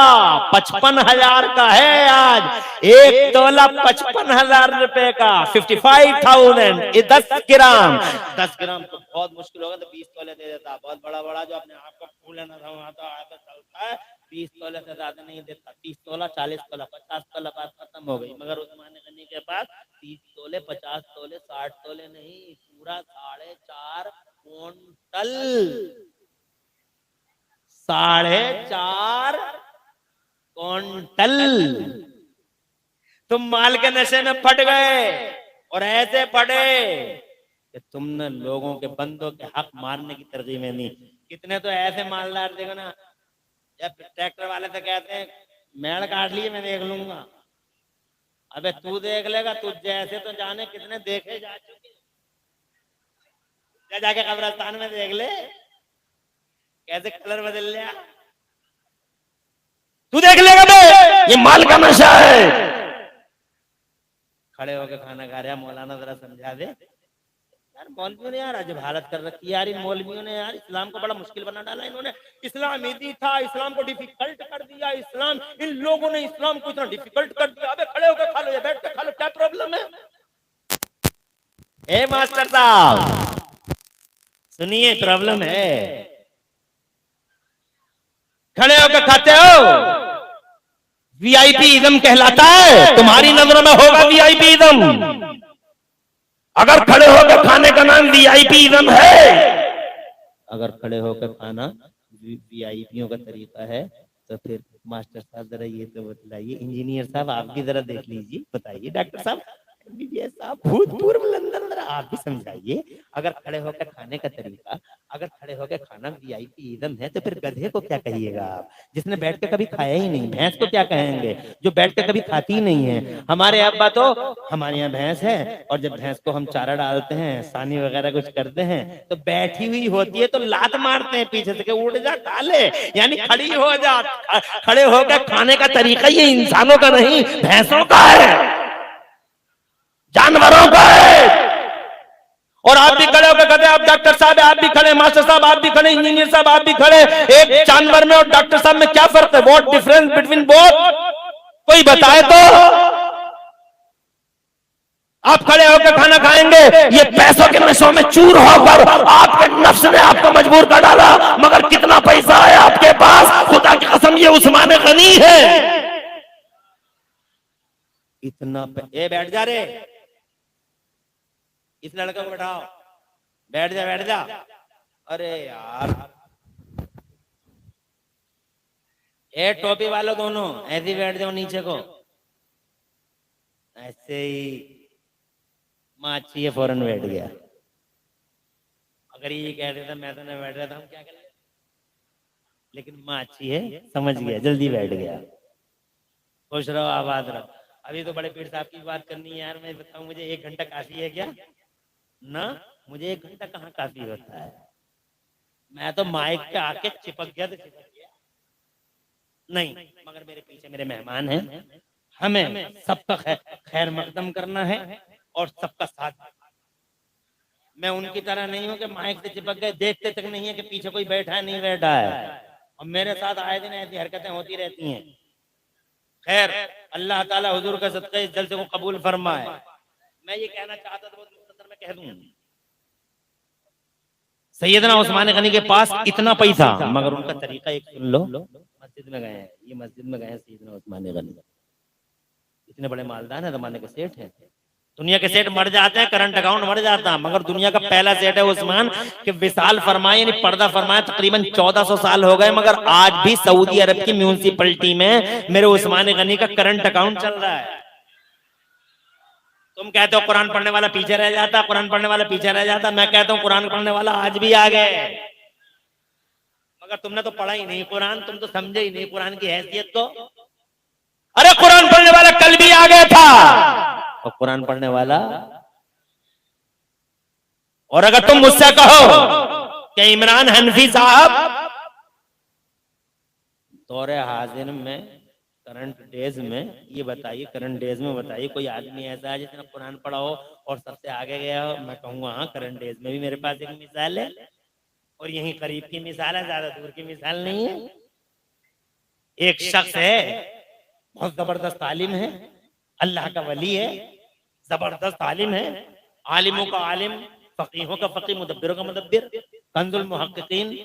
55,000 का है आज, एक तोला 55,000 रुपए का, 55,000। ये 10 ग्राम तो बहुत मुश्किल होगा, तो 20 तोले दे देता। बहुत बड़ा बड़ा जो अपने आप को फूल चलता है 20 तोले से ज्यादा नहीं देता। 30 तोला, 40 तोला, 50 तोला, बात खत्म हो गई। मगर उस्मान गनी के पास 30 तोले, 50 तोले, 60 तोले नहीं, पूरा 4.5 क्विंटल, 4.5 क्विंटल। तुम माल के नशे में फट गए, और ऐसे फटे कि तुमने लोगों के बंदों के हक मारने की तरकीब में नहीं। कितने तो ऐसे मालदार देखो ना, जब ट्रैक्टर वाले से कहते हैं मेड़ काट लिए मैं देख लूंगा, अबे तू देख लेगा, तू जैसे तो जाने कितने देखे जा चुके, जाके कब्रिस्तान में देख ले कैसे कलर बदल लिया, तू देख लेगा बे, ये माल का नशा है। खड़े होकर खाना खा रहा, मौलाना जरा समझा दे यार। मौलवियों ने यार अजब हालत कर रखी है यार, इन मौलवियों ने यार इस्लाम को बड़ा मुश्किल बना डाला। इन्होंने इस्लाम ईदी था, इस्लाम को डिफिकल्ट कर दिया। इस्लाम, इन लोगों ने इस्लाम को इतना डिफिकल्ट कर दिया। अबे खड़े होकर खा लो या बैठ कर खा लो, क्या प्रॉब्लम है? ए मास्टर साहब सुनिए, प्रॉब्लम है। खड़े होकर खाते हो, वीआईपी इज़म कहलाता है। तुम्हारी नजरों में होगा वीआईपी इज़म। अगर खड़े होकर खाने का नाम वीआईपी इज़म है, अगर खड़े होकर खाना वीआईपीओ का तरीका है, तो फिर मास्टर साहब जरा ये तो बतलाइए, इंजीनियर साहब आप भी जरा देख लीजिए, बताइए, डॉक्टर साहब, एमबीबीएस साहब, भूतपूर्व लंदन, जरा आप भी समझाइए। अगर खड़े होकर खाने का तरीका, अगर खड़े होकर खाना वीआईपी इज़म है, तो फिर गधे को क्या कहिएगा आप, जिसने बैठ के कभी खाया ही नहीं? भैंस को क्या कहेंगे, जो बैठ के कभी खाती ही नहीं है? हमारे अब्बा तो, हमारे यहाँ भैंस है, और जब भैंस को हम चारा डालते हैं, सानी वगैरह कुछ करते हैं, तो बैठी हुई होती है तो लात मारते हैं पीछे से, उड़ जा डाले, यानी खड़ी हो जा। खड़े होकर खाने का तरीका ये इंसानों का नहीं, भैंसों का है, जानवरों का है। और आप भी खड़े होकर कहते हैं, आप डॉक्टर साहब आप भी खड़े, मास्टर साहब आप भी खड़े, इंजीनियर साहब आप भी खड़े। एक जानवर में और डॉक्टर साहब में क्या फर्क है? What difference between both? कोई बताए तो। आप खड़े होकर खाना खाएंगे, ये पैसों के नशों में चूर होकर आपके नफ्स ने आपको मजबूर कर डाला। मगर कितना पैसा है आपके पास, खुदा की कसम ये उस्मान गनी है। इतना ए बैठ जा रे, इस लड़के को बैठाओ, बैठ जा बैठ जा। अरे यार, ए टोपी वालों दोनों ऐसे बैठ जाओ नीचे को, ऐसे ही। माची ये फौरन बैठ गया। अगर ये कह रहे थे मैं तो नहीं बैठ रहा था, हम क्या करें? लेकिन माची है, समझ गया, जल्दी बैठ गया। खुश रहो, आबाद रहो। अभी तो बड़े पीर साहब की बात करनी है यार। मैं बताऊं, मुझे 1 घंटा काफी है क्या? ना, मुझे 1 घंटा कहाँ काफी होता है। मैं तो माइक पे आके चिपक गया तो चिपक गया नहीं। मगर मेरे पीछे मेरे मेहमान हैं, हमें सबका खैर मकदम करना है और सबका साथ। मैं उनकी तरह नहीं हूं कि माइक से चिपक गए, देखते तक नहीं है कि पीछे कोई बैठा है नहीं बैठा है। और मेरे साथ आए दिन ऐसी हरकतें होती रहती हैं। खैर, अल्लाह ताला हुजूर का सदका इस जलसे को कबूल फरमाए। मैं ये कहना चाहता था, वो मुख्तसर में कह दूं। सैयदना उस्मान गनी के पास इतना पैसा, मगर उनका तरीका एक सुन लो। मस्जिद में गए हैं, ये मस्जिद में गए हैं सैयदना उस्मान गनी, इतने बड़े मालदार हैं, जमाने के सेठ हैं। दुनिया के सेठ मर जाते हैं, करंट अकाउंट मर जाता है, मगर दुनिया का पहला सेठ है उस्मान के विशाल फरमाए, यानी पर्दा फरमाए। तकरीबन 1400 साल हो गए, मगर आज भी सऊदी अरब की म्यूनिसिपैलिटी में मेरे उस्मान गनी का करंट अकाउंट चल रहा है। तुम कहते हो कुरान पढ़ने वाला पीछे रह जाता, कुरान पढ़ने वाला पीछे रह जाता। मैं कहता हूँ कुरान पढ़ने वाला आज भी आ गए, मगर तुमने तो पढ़ा ही नहीं कुरान, तुम तो समझे ही नहीं कुरान की हैसियत को। अरे कुरान पढ़ने वाला कल भी आ गया था, और कुरान पढ़ने वाला, और अगर तुम मुझसे कहो कि इमरान हनफी साहब दौरे हाजिर में करंट डेज में ये बताइए, करंट डेज में बताइए कोई आदमी ऐसा है जिसने कुरान पढ़ा हो और सबसे आगे गया हो। मैं कहूँगा हाँ, करंट डेज में भी मेरे पास एक मिसाल है, और यही करीब की मिसाल है, ज्यादा दूर की मिसाल नहीं है। एक शख्स है, बहुत जबरदस्त आलिम है, अल्लाह का वली है, जबरदस्त आलिम है, आलिमों का आलिम, फकीहों का फकीह, मुदब्बिरों का मुदब्बिर, कंजुल मुहक्किकीन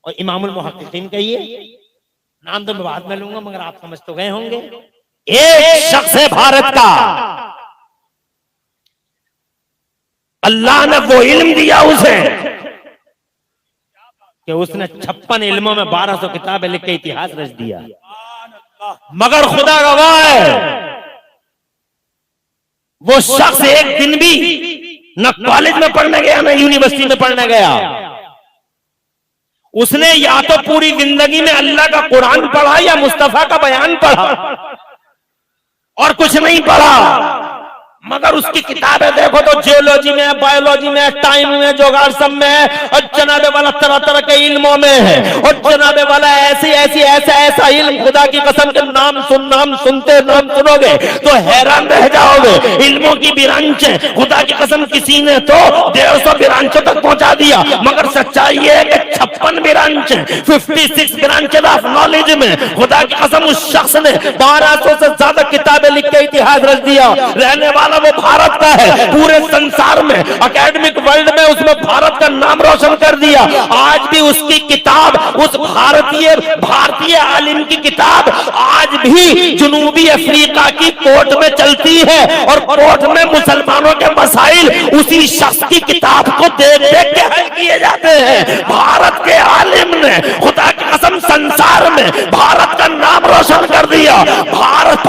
और इमामुल मुहक्किकीन कहिए। नाम तो मैं बाद में लूंगा, मगर आप समझ तो गए होंगे। एक शख्स है भारत का, अल्लाह ने वो इल्म दिया उसे कि उसने 56 इल्मों में 1200 किताबें लिख के इतिहास रच दिया। मगर खुदा गवाह है, वो शख्स एक दिन भी न कॉलेज में पढ़ने गया न यूनिवर्सिटी में पढ़ने गया। उसने या तो पूरी जिंदगी में अल्लाह का कुरान पढ़ा या मुस्तफा का बयान पढ़ा, और कुछ नहीं पढ़ा। मगर उसकी किताबें देखो तो जियोलॉजी में, बायोलॉजी में, टाइम में, जोगाड़ में, और जनाबे वाला तरह तरह के इल्मों में है। और जनाबे वाला ऐसी ऐसी ऐसा ऐसा इल्म, खुदा की कसम के नाम सुनते नाम सुनोगे तो हैरान रह जाओगे। इल्मों की ब्रांच है, खुदा की कसम किसी ने तो 150 ब्रांचों तक पहुंचा दिया, मगर सच्चाई ये है कि 56 ब्रांच, 56 ब्रांचेस ऑफ नॉलेज में खुदा की कसम उस शख्स ने 1200 से ज्यादा किताबें लिख के इतिहास रच दिया। रहने वाला वो भारत का है, पूरे संसार में, एकेडमिक वर्ल्ड में उसने भारत का नाम रोशन कर दिया। आज भी उसकी किताब, उस भारतीय आलिम की किताब आज भी जुनूबी अफ्रीका की कोर्ट में चलती है, और कोर्ट में मुसलमानों के मसाइल उसी शख्स की किताब को देख देख के हल किए जाते हैं। भारत के आलिम ने खुदा की कसम संसार में भारत का नाम रोशन कर दिया। भारत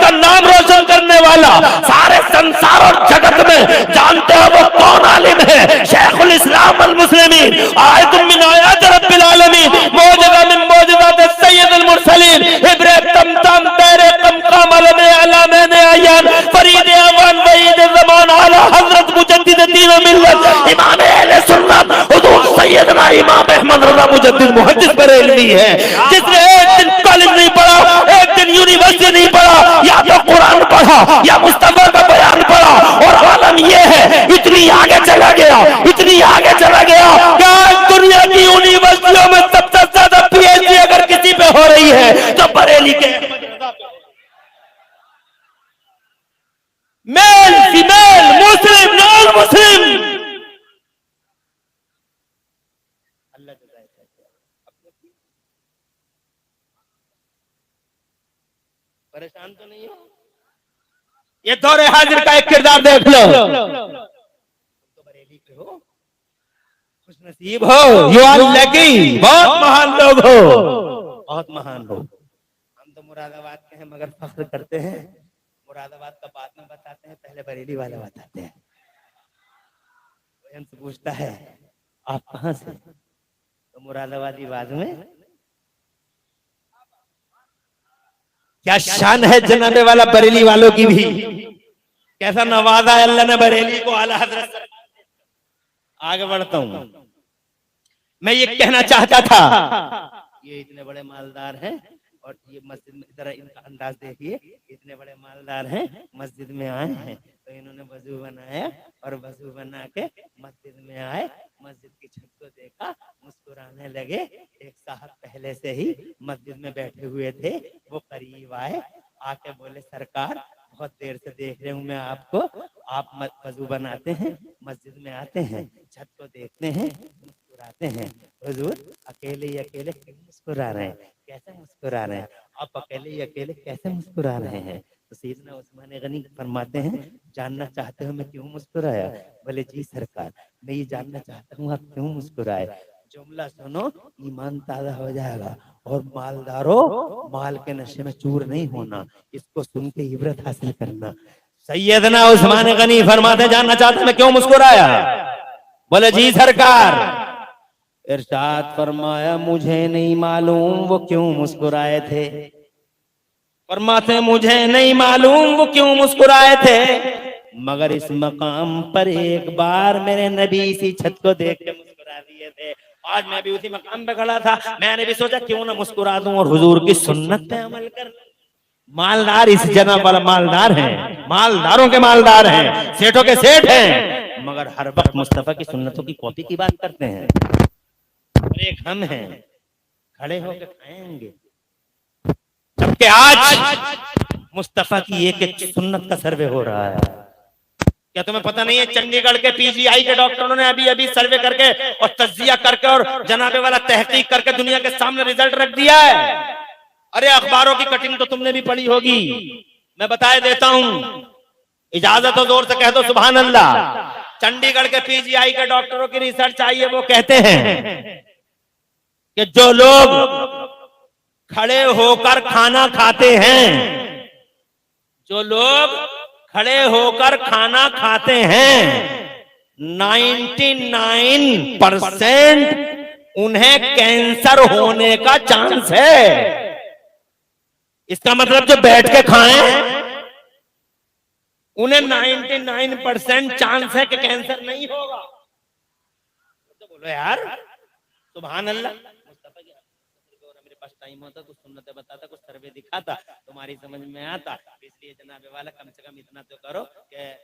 का नाम रोशन करने वाला सारे संसार और जगत में जानते हो वो कौन आलिम है? शेखुल इस्लाम अल मुस्लिमीन, आयतुम मिन आयात रब्बिल आलमीन, मौजज़ा मिन मौजज़ात सय्यदुल मुरसलीन, इब्रे तमतम तेरे कमकम अलमे अलमे अयान, फरीद अवान वईद ज़मान आला हज़रत मुजद्दिद दीन व मिल्लत, इमाम अहले सुन्नत हुजूर सैयदना इमाम अहमद रज़ा मुजद्दिद मुहद्दिस बरेलवी है। जिसने एक दिन कॉलेज नहीं पढ़ा, एक दिन यूनिवर्सिटी नहीं पढ़ा, या तो कुरान पढ़ा या मुस्तफा का बयान पढ़ा, और आलम यह है इतनी आगे चला गया, इतनी आगे चला गया कि आज दुनिया की यूनिवर्सिटियों में सबसे ज्यादा पीएचडी अगर किसी पे हो रही है तो बरेली के मेल, फीमेल, मुस्लिम, नॉन मुस्लिम, परेशान तो नहीं हो? ये दौरे हाजिर का एक किरदार देख लो। तो बरेली पे हो, खुश नसीब हो, यू आर लकी, बहुत महान लोग हो, बहुत महान हो। हम तो मुरादाबाद के हैं, मगर फख्र करते हैं। मुरादाबाद का बाद में बताते हैं, पहले बरेली वाला बताते हैं। कोई हमसे पूछता है आप कहाँ से, तो मुरादाबादी बाद में। क्या शान है जनाबे वाला बरेली वालों की भी, कैसा नवाजा है अल्लाह ने बरेली को। आला हज़रत आगे बढ़ता हूँ। मैं ये कहना चाहता था, ये इतने बड़े मालदार हैं, और ये मस्जिद में जरा इनका अंदाज देखिए, इतने बड़े मालदार हैं, मस्जिद में आए हैं तो इन्होंने वजू बनाया, और वजू बना के मस्जिद में आए, मस्जिद की छत को देखा, मुस्कुराने लगे। एक साहब पहले से ही मस्जिद में बैठे हुए थे, वो करीब आए, आके बोले सरकार बहुत देर से देख रहे हूँ मैं आपको, आप वजू बनाते हैं, मस्जिद में आते हैं, छत को देखते हैं, मुस्कुराते हैं, हुजूर अकेले ही अकेले क्यों मुस्कुरा रहे हैं, कैसे मुस्कुरा रहे हैं, आप अकेले ही अकेले कैसे मुस्कुरा रहे हैं? तो सैयदना उस्मान गनी फरमाते हैं, जानना चाहते हो मैं क्यों मुस्कुराया? बोले जी सरकार, मैं ये जानना चाहता हूँ आप क्यों मुस्कुराए। जुमला सुनो, ईमान ताज़ा हो जाएगा, और मालदारों माल के नशे में चूर नहीं होना, इसको सुन के इबरत हासिल करना। सैयदना उस्मान गनी फरमाते, जानना चाहते मैं क्यों मुस्कुराया? बोले जी सरकार। इरशाद फरमाया, मुझे नहीं मालूम वो क्यों मुस्कुराए थे। फरमाते, मुझे नहीं मालूम वो क्यों मुस्कुराए थे, मगर इस मकाम पर एक बार मेरे नबी इसी छत को देख के मुस्कुरा दिए थे। आज मैं भी उसी मकाम पे खड़ा था, मैंने भी सोचा क्यों ना मुस्कुरा दूं और हुजूर की सुन्नत पे अमल कर। मालदार इस जनाब वाला मालदार हैं, मालदारों के मालदार हैं, सेठों के सेठ हैं, मगर हर वक्त मुस्तफा की सुन्नतों की कॉपी की बात करते हैं। और एक हम हैं, खड़े होकर खाएंगे, जबकि आज मुस्तफा की एक एक सुन्नत का सर्वे हो रहा है। क्या तुम्हें पता नहीं है? चंडीगढ़ के पीजीआई के डॉक्टरों ने अभी अभी सर्वे करके और तज्जिया करके और जनाबे वाला तहकीक करके दुनिया के सामने रिजल्ट रख दिया है। अरे अखबारों की कटिंग तो तुमने भी पढ़ी होगी, मैं बताए देता हूं, इजाजत हो जोर से कह दो सुभान अल्लाह। चंडीगढ़ के पीजीआई के डॉक्टरों की रिसर्च आई है, वो कहते हैं कि जो लोग खड़े होकर खाना खाते हैं, जो लोग खड़े होकर खाना खाते हैं, 99% उन्हें कैंसर होने का चांस है। इसका मतलब जो बैठ के खाएं उन्हें 99% चांस है कि कैंसर नहीं होगा। तो बोलो यार सुभान अल्लाह। मेरे पास टाइम होता कुछ सुन्नतें बताता, कुछ सर्वे दिखाता, तुम्हारी समझ में आता। इसलिए जनाबे वाला कम से कम इतना तो करो कि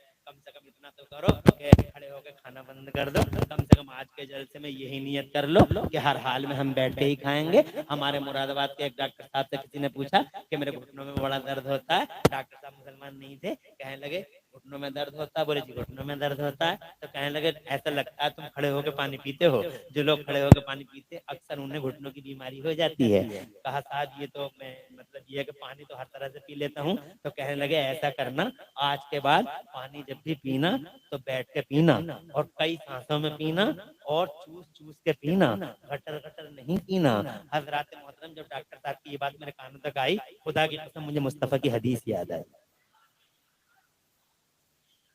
खड़े होकर खाना बंद कर दो। कम से कम आज के जलसे में यही नियत कर लो कि हर हाल में हम बैठ के ही खाएंगे। हमारे मुरादाबाद के एक डॉक्टर साहब से किसी ने पूछा कि मेरे घुटनों में बड़ा दर्द होता है। डॉक्टर साहब मुसलमान नहीं थे, कहने लगे घुटनों में दर्द होता है? बोले जी घुटनों में दर्द होता है। तो कहने लगे ऐसा लगता है तुम खड़े होकर पानी पीते हो। जो लोग खड़े होकर पानी पीते अक्सर उन्हें घुटनों की बीमारी हो जाती है। कहा साहब ये तो मैं मतलब ये कि पानी तो हर तरह से पी लेता हूँ। तो कहने लगे ऐसा करना, आज के बाद पानी जब भी पीना तो बैठ के पीना और कई सांसों में पीना और चूस चूस के पीना, गटर गटर नहीं पीना। हजरात मोहतरम, जब डॉक्टर साहब की ये बात मेरे कानों तक आई, खुदा की कसम मुझे मुस्तफा की हदीस याद आई।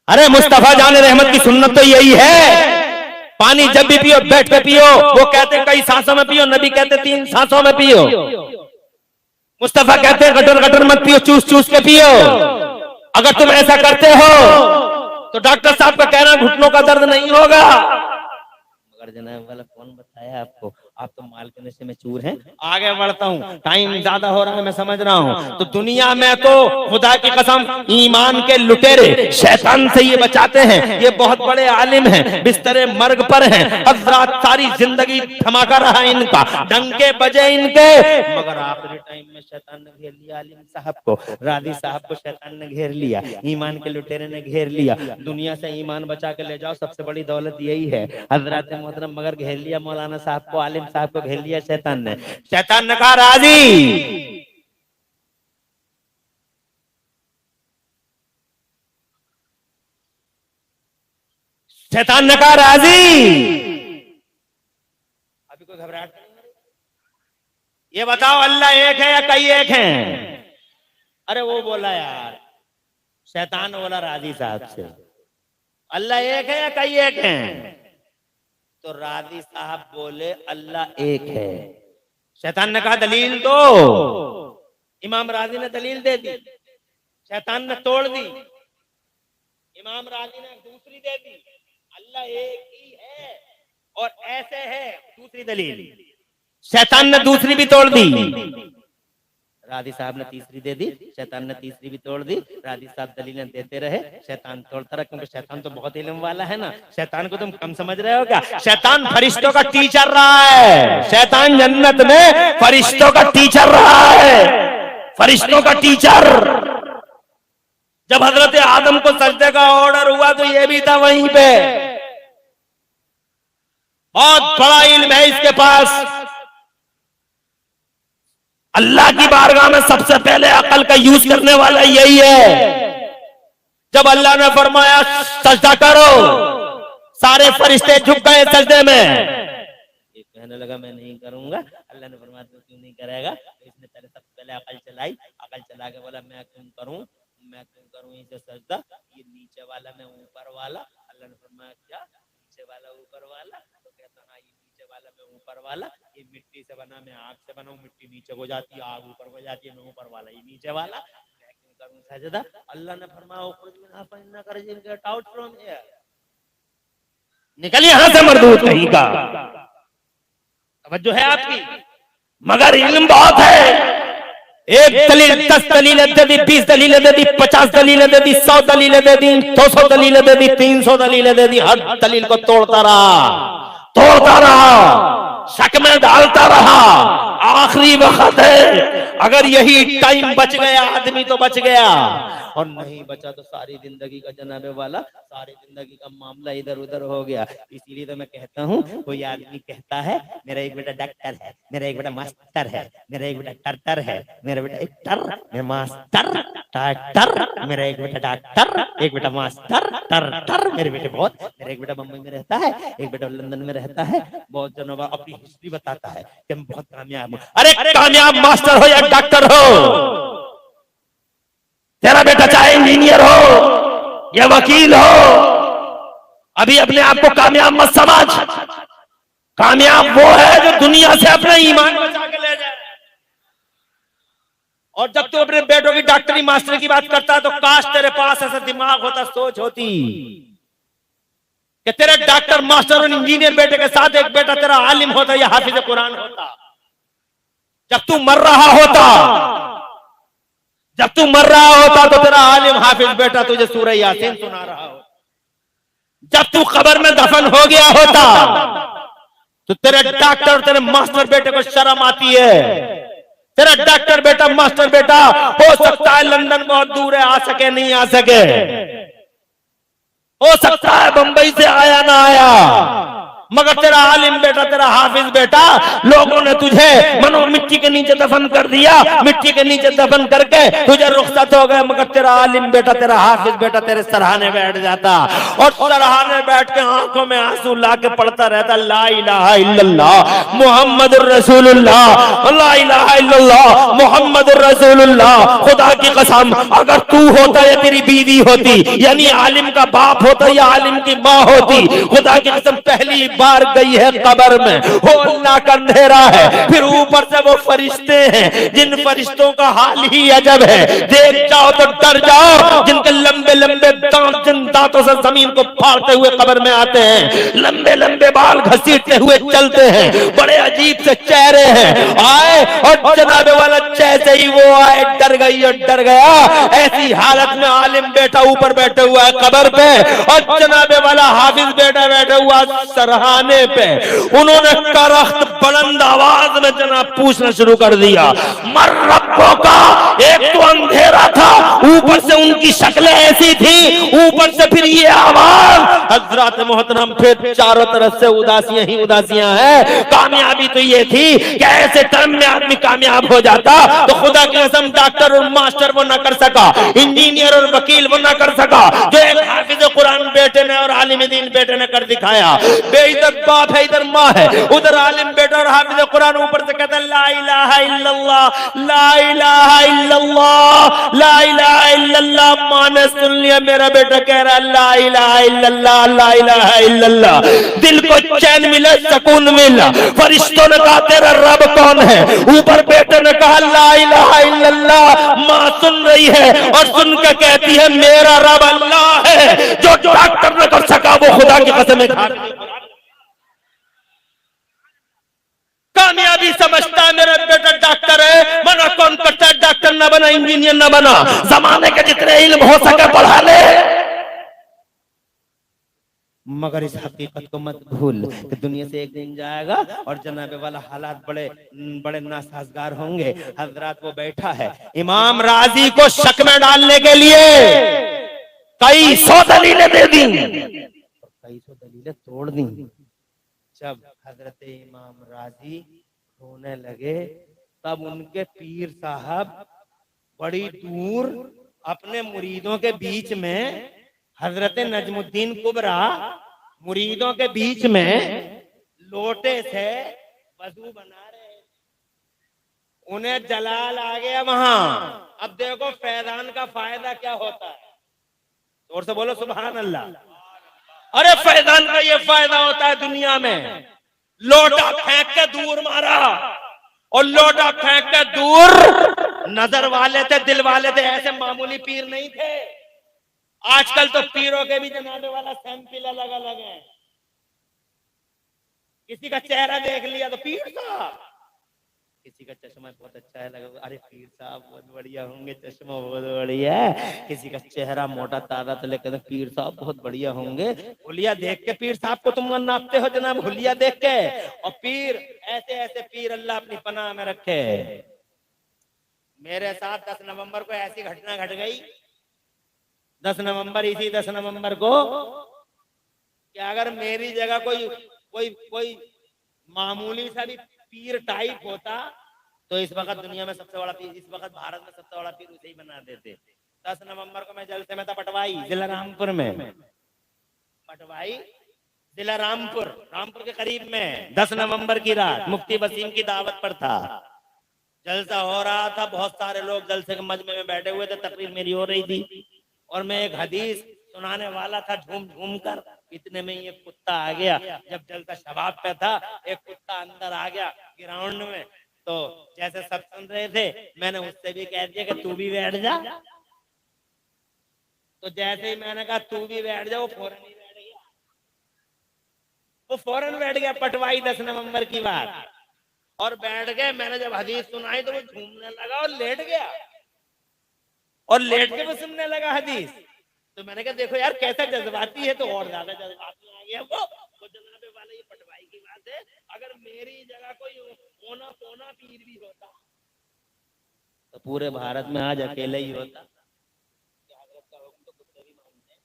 अरे मुस्तफा जाने रहमत की सुन्नत तो यही है, पानी जब भी पियो बैठ के पियो। वो कहते कई सांसों में पियो, नबी कहते 3 सांसों में पियो। मुस्तफा कहते गटर गटर मत पियो, चूस चूस के पियो। अगर तुम ऐसा करते हो तो डॉक्टर साहब का कहना घुटनों का दर्द नहीं होगा। मगर जनाब वाला कौन बताया आपको? आप तो माल के नशे में चूर हैं। आगे बढ़ता हूँ, टाइम ज्यादा हो रहा है मैं समझ रहा हूँ। तो दुनिया में तो खुदा की कसम ईमान के लुटेरे शैतान से ये बचाते हैं। ये बहुत बड़े आलिम हैं, बिस्तरे मर्ग पर हैं। हज़रात सारी जिंदगी धमाका रहा इनका, डंके बजे इनके, मगर आखिरी टाइम में शैतान ने घेर लिया आलिम साहब को, राजी साहब को शैतान ने घेर लिया, ईमान के लुटेरे ने घेर लिया। दुनिया से ईमान बचा के ले जाओ, सबसे बड़ी दौलत यही है हज़रात मोहतरम। मगर घेर लिया मौलाना साहब को, आलिम साहब को घेर लिया शैतान ने। शैतान ने कहा राजी, शैतान ने कहा राजी। अभी कोई घबराहट नहीं? ये बताओ अल्लाह एक है या कई एक हैं? अरे वो बोला यार, शैतान बोला राजी साहब से, अल्लाह एक है या कई एक हैं? तो राजी साहब बोले अल्लाह एक है। शैतान ने कहा दलील दो। इमाम राजी ने दलील दे दी, शैतान ने तोड़ दी। इमाम राजी ने दूसरी दे दी, अल्लाह एक ही है और ऐसे है, दूसरी दलील। शैतान ने दूसरी भी तोड़ दी, राजी साहब ने तीसरी दे दी, शैतान ने तीसरी भी तोड़ दी। राजी साहब दलीलें देते रहे, शैतान तोड़ता रहा, क्योंकि शैतान तो बहुत इल्म वाला है ना। शैतान को तुम कम समझ रहे हो क्या? शैतान फरिश्तों का टीचर रहा है। शैतान जन्नत में फरिश्तों का टीचर रहा है, फरिश्तों का टीचर। जब हजरत आदम को सजदे का ऑर्डर हुआ तो ये भी था वहीं पे। बहुत बड़ा इल्म है इसके पास। अल्लाह की बारगाह में सबसे पहले अकल का यूज करने वाला यही है। जब अल्लाह ने फरमाया सजदा करो, सारे फरिश्ते झुक गए सजदे में। ये कहने लगा मैं नहीं करूंगा। अल्लाह ने फरमाया तू क्यों नहीं करेगा? तो इसने पहले सबसे पहले अकल चलाई, अकल चला के बोला मैं क्यों करूं, मैं क्यों करूं इसे सजदा, ये नीचे वाला मैं ऊपर वाला। अल्लाह ने फरमाया क्या नीचे वाला ऊपर वाला? तो कहता हाँ ये नीचे वाला मैं ऊपर वाला, ये मिट्टी से बना मैं आग से बनाऊं, मिट्टी नीचे हो जाती है आग ऊपर हो जाती है, मैं ऊपर वाला ये नीचे वाला, मैं क्यों करूं सजदा? अल्लाह ने फरमाया उखरुज मिन्हा फइन्नका रजीम, गेट आउट फ्रॉम हियर, निकल यहाँ से मरदूद कहीं का। तवज्जो है आपकी? मगर इल्म बहुत है। एक दलील 10 दलीलें दे दी, 20 दलीलें दे दी, 50 दलीलें दे दी, 100 दलीलें दे दी, 200 दलीलें दे दी, 300 दलीलें दे दी, हर दलील को तोड़ता रहा, शक में डालता रहा। आखिरी वक्त है, अगर यही टाइम बच गया आदमी तो बच गया, और नहीं बचा तो सारी जिंदगी का जनाबे वाला, सारी जिंदगी का मामला इधर उधर हो गया। इसीलिए तो मैं कहता हूँ, कोई आदमी कहता है मेरा एक बेटा डॉक्टर है, मेरा एक बेटा मास्टर है, मेरा एक बेटा टर्टर है, मेरा बेटा एक टर, मेरा मास्टर टर्टर, मेरा एक बेटा डॉक्टर, एक बेटा मास्टर टर्टर, मेरे बेटे बहुत, मेरा एक बेटा मुंबई में रहता है, एक बेटा लंदन में रहता है, बहुत जनों अपनी हिस्ट्री बताता है कि मैं बहुत कामयाब हूँ। अरे कामयाब मास्टर हो या डॉक्टर हो, तेरा बेटा चाहे इंजीनियर हो या वकील हो, अभी अपने आप को कामयाब मत समझ। कामयाब वो है जो दुनिया से अपना ईमान बचा के ले जाए। और जब तू अपने बेटों की डॉक्टरी मास्टरी की बात करता है तो काश तेरे पास ऐसा दिमाग होता, सोच होती कि तेरे डॉक्टर मास्टर और इंजीनियर बेटे के साथ एक बेटा तेरा आलिम होता या हाफिज कुरान होता। जब तू मर रहा होता तो तेरा आलिम हाफिज बेटा तुझे सूरह यासीन सुना रहा हो। जब तू कब्र में दफन हो गया होता तो तेरे डॉक्टर तेरे मास्टर बेटे को शर्म आती है। तेरा डॉक्टर बेटा मास्टर बेटा हो सकता है लंदन बहुत दूर है, आ सके नहीं आ सके, हो सकता है बंबई से आया ना आया, मगर तेरा आलिम बेटा तेरा हाफिज बेटा, लोगों ने तुझे मनो मिट्टी के नीचे दफन कर दिया, मिट्टी के नीचे दफन करके तुझे रुखसत हो गए, मगर तेरा आलिम बेटा तेरा हाफिज बेटा तेरे सराहने बैठ जाता और सराहने बैठ के आंखों में आंसू ला के पढ़ता रहता ला इलाहा इल्लल्लाह मुहम्मदुर रसूलुल्लाह, ला इलाहा इल्लल्लाह मुहम्मदुर रसूलुल्लाह। खुदा की कसम अगर तू होता या तेरी बीवी होती, यानी आलिम का बाप होता या आलिम की माँ होती, खुदा की कसम पहली बार गई है कब्र में, हो अल्लाह का अंधेरा है, फिर ऊपर से वो फरिश्ते हैं जिन फरिश्तों का हाल ही अजब है, देख जाओ तो डर जाओ, जिनके लंबे लंबे दांत, जिन दांतों से जमीन को फाड़ते हुए कब्र में आते हैं, लंबे लंबे बाल घसीटते हुए चलते हैं, बड़े अजीब से चेहरे हैं, आए और जनाबे वाला जैसे ही वो आए डर गई और डर गया। ऐसी हालत में आलिम बेटा ऊपर बैठे हुआ है कब्र पे और जनाबे वाला हाफिज बेटा बैठा हुआ सराहने पे। उन्होंने करख्त बुलंद आवाज में जनाब पूछना शुरू कर दिया, मर रब्बों का। एक तो अंधेरा था, ऊपर से उनकी शक्लें ऐसी थी, ऊपर से फिर ये आवाज। हजरत मोहतरम फिर चारों तरफ से उदासियां ही उदासियां है। कामयाबी तो ये थी कि ऐसे टाइम में आदमी कामयाब हो जाता तो खुदा की कसम डॉक्टर और मास्टर वो ना कर सका, इंजीनियर और वकील वो ना कर सका जो एक हाफिज कुरान बेटे ने और आलिम दीन बेटे ने कर दिखाया। इधर बाप है, इधर माँ है, उधर आलिम बेटा और हाफिज कुरान, ऊपर से कहता है ला इलाहा इल्लल्लाह, ला इलाहा इल्लल्लाह, ला इलाहा इल्लल्लाह। माँ ने सुन लिया, मेरा बेटा कह रहा है ला इलाहा इल्लल्लाह, ला इलाहा इल्लल्लाह। दिल को चैन मिला, सुकून मिला। फरिश्तों ने कहा तेरा रब कौन है? ऊपर बेटे ने कहा ला इलाहा इल्लल्लाह। माँ सुन रही है और सुन के कहती है मेरा रब अल्लाह है, जो डॉक्टर न कर सका वो खुदा की कसम खा। कामयाबी समझता है मेरा बेटा डॉक्टर है, मना कौन करता है डॉक्टर ना बना, इंजीनियर ना बना, जमाने के जितने इल्म हो सके पढ़ा ले। मगर इस हकीकत को मत भूल कि दुनिया से एक दिन जाएगा और जनाबे वाला हालात बड़े बड़े नासाजगार होंगे। हजरत वो बैठा है, इमाम राजी को शक में डालने के लिए कई सौ दलीलें दे दी, कई सौ दलीलें तोड़ दी। जब हजरत इमाम राजी रोने लगे तब उनके पीर साहब बड़ी दूर अपने मुरीदों के बीच में, हजरत नजमुद्दीन कुबरा मुरीदों के बीच में लोटे से वजू बना रहे, उन्हें जलाल आ गया वहां। अब देखो फैजान का फायदा क्या होता है। और से बोलो सुभान अल्लाह। अरे फैजान का ये फायदा होता है दुनिया में, लोटा फेंक के दूर मारा, और लोटा फेंक के दूर नजर वाले थे, दिल वाले थे, ऐसे मामूली पीर नहीं थे। आजकल तो पीरों के भी जनाबे वाला सैंपल अलग अलग है। किसी का चेहरा देख लिया तो पीर साहब, किसी का चश्मा बहुत अच्छा है लगा, अरे पीर साहब बहुत बढ़िया होंगे, चश्मा बहुत बढ़िया है। किसी का चेहरा मोटा ताजा तो लेकर पीर साहब बहुत बढ़िया होंगे। हुलिया देख के पीर साहब को तुम नापते हो जनाब, हुलिया देख के। और पीर ऐसे ऐसे पीर अल्लाह अपनी पनाह में रखे। मेरे साथ 10 नवंबर को ऐसी घटना घट गई, 10 नवंबर, इसी 10 नवंबर को, कि अगर मेरी जगह कोई मामूली सा भी पीर टाइप होता तो इस वक्त दुनिया में सबसे बड़ा पीर, इस वक्त भारत में सबसे बड़ा पीर उसे ही बना देते। 10 नवंबर को मैं जलसे में था पटवाई, जिला रामपुर में, पटवाई जिला रामपुर, रामपुर के करीब में। 10 नवंबर की रात मुफ्ती वसीम की दावत पर था, जलसा हो रहा था, बहुत सारे लोग जलसे के मजमे में बैठे हुए थे, तकरीर मेरी हो रही थी, और मैं एक हदीस सुनाने वाला था झूम झूम कर। इतने में ये कुत्ता आ गया, जब जलसा शबाब पे था, एक कुत्ता अंदर आ गया ग्राउंड में। तो जैसे सब सुन रहे थे, मैंने उससे भी कह दिया कि तू भी बैठ जा। तो जैसे ही मैंने कहा तू भी बैठ जा, वो फौरन ही बैठ गया, वो फौरन बैठ गया। पटवाई 10 नवंबर की बात, और बैठ गए। मैंने जब हदीस सुनाई तो वो झूमने लगा और लेट गया, और लेट के वो सुनने लगा हदीस। तो मैंने कहा देखो यार कैसा जज्बाती है, तो और ज्यादा जज्बाती आ गया वो। तो जनाबे वाले ये पटवाई की बात है, अगर मेरी जगह कोई कोना कोना पीर भी होता तो पूरे भारत में आज अकेले ही होता। हजरत का हुक्म तो कुत्ते भी मानते हैं।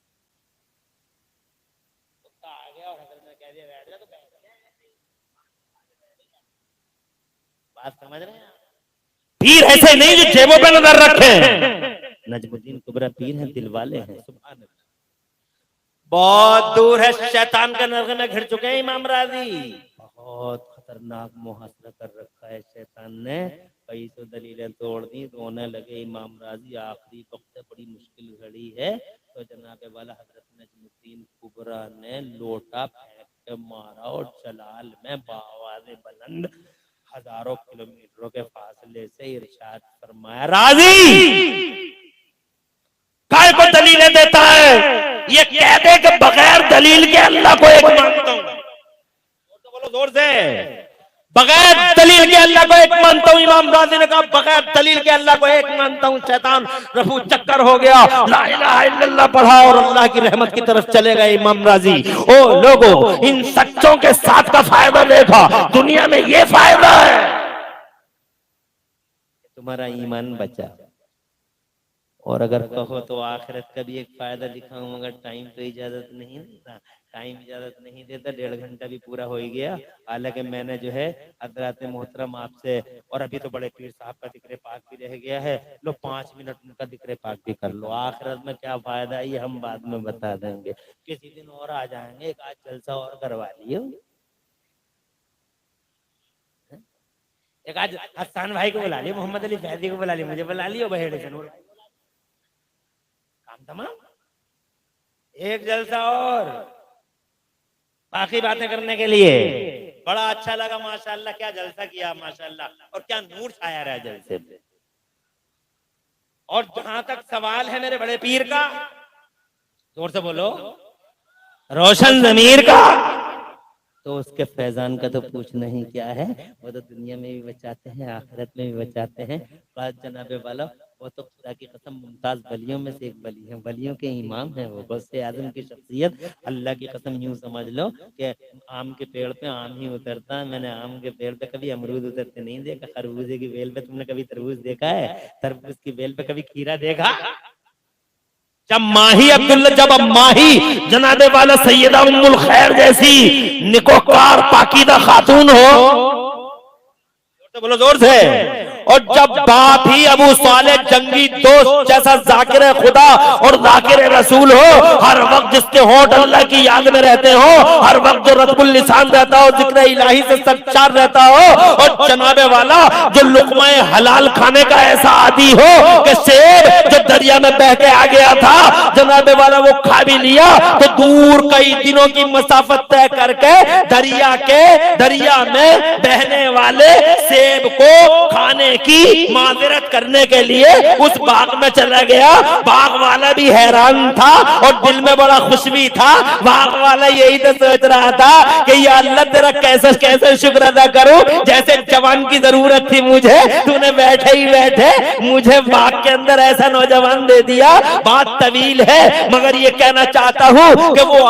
कुत्ता आ गया और हजरत ने कह दिया बैठ जा, तो बैठ गया। बात समझ रहे हैं? पीर ऐसे नहीं जो जेबों पे नजर रखे। नजमुद्दीन कुबरा पीर हैं, दिल वाले हैं। सुभान अल्लाह। बहुत दूर है, शैतान का नरक में घिर चुके हैं इमाम राजी। बहुत खतरनाक मुहासरा कर रखा है शैतान ने, कई तो दलीलें तोड़ दी, रोने लगे इमाम राजी। आखिरी वक्त बड़ी मुश्किल घड़ी है, तो जनाबे वाला हजरत नजमुद्दीन कुबरा ने लोटा फेंक के मारा, और जलाल में बावाज़े बुलंद हजारों किलोमीटरों के फासले से इरशाद फरमाया, राजी काय को दलीलें देता है, ये कह दे कि बगैर दलील के अल्लाह को एक मानता हूं। तो बोलो जोर से, बगैर दलील के अल्लाह को एक मानता हूं। इमाम राजी ने कहा बगैर दलील के अल्लाह को एक मानता हूं। शैतान रफू चक्कर हो गया, ला इलाहा इल्लल्लाह पढ़ा और अल्लाह की रहमत की तरफ चले गए इमाम राजी। ओ लोगों, इन सच्चों के साथ का फायदा देखा, दुनिया में ये फायदा है, तुम्हारा ईमान बचा। और अगर कहो तो आखिरत का भी एक फायदा दिखाऊं, मगर टाइम तो इजाजत नहीं देता, टाइम इजाजत नहीं देता। 1.5 घंटा भी पूरा हो ही गया। हालांकि मैंने जो है हज़रात मोहतरम आपसे, और अभी तो बड़े पीर साहब का जिक्र पाक भी रह गया है, लो 5 मिनट उनका जिक्र पाक भी कर लो। आखिरत में क्या फायदा है ये हम बाद में बता देंगे, किसी दिन और आ जाएंगे, एक आज जलसा और करवा लियो। एक आज हसन भाई को बुला लियो, मोहम्मद अली फैजी को बुला लियो, मुझे बुला लियो, बहेड़े से काम तमाम। एक जलसा और बाकी बातें करने के लिए। बड़ा अच्छा लगा माशाल्लाह, क्या जलसा किया माशाल्लाह, और क्या नूर छाया रहा जलसे पे। और जहां तक सवाल है मेरे बड़े पीर का, जोर से बोलो, रोशन ज़मीर का, तो उसके फैजान का तो पूछना ही क्या है। वो तो दुनिया में भी बचाते हैं, आखिरत में भी बचाते हैं। जनाबे वाला वो तो खुदा की कसम मुमताज वलियों में से एक वली है, वलियों के इमाम है वो, गौसे आजम की शख्सियत। अल्लाह की कसम यूं समझ लो कि आम के पेड़ पे आम ही उतरता है। मैंने आम के पेड़ पे कभी अमरूद उतरते नहीं देखा। खरबूजे की बेल पे तुमने कभी तरबूज देखा है? तरबूज की बेल पे कभी खीरा देखा? जब माही अब्दुल्ला, जब अब माही जनाबे वाला सैयदा उम्मुल खैर जैसी निकोकार पाकीदा खातून हो, तो बोलो जोर से, और जब बाप ही अबू साले जंगी दोस्त जैसा जाकिर खुदा और जाकिर रसूल हो, हर वक्त जिसके होंठ अल्लाह की याद में रहते हो, हर वक्त जो रत्बुल लिसान रहता हो, जिक्र इलाही से सरचार रहता हो, और जनाबे वाला जो लुक़्माए हलाल खाने का ऐसा आदी हो कि सेब जो दरिया में बह के आ गया था, जनाबे वाला वो खा भी लिया तो दूर कई दिनों की मसाफत तय करके दरिया में बहने वाले सेब को खाने की माजरत करने के लिए उस बाग में चला गया। बाग वाला भी हैरान था और दिल में बड़ा खुश भी था। बाग वाला यही तो सोच रहा था कि या अल्लाह तेरा कैसे कैसे शुक्र अदा करूं, जैसे जवान की जरूरत थी मुझे, तूने बैठे ही बैठे मुझे बाग के अंदर ऐसा नौजवान दे दिया। बात तवील है मगर ये कहना चाहता हूं कि वो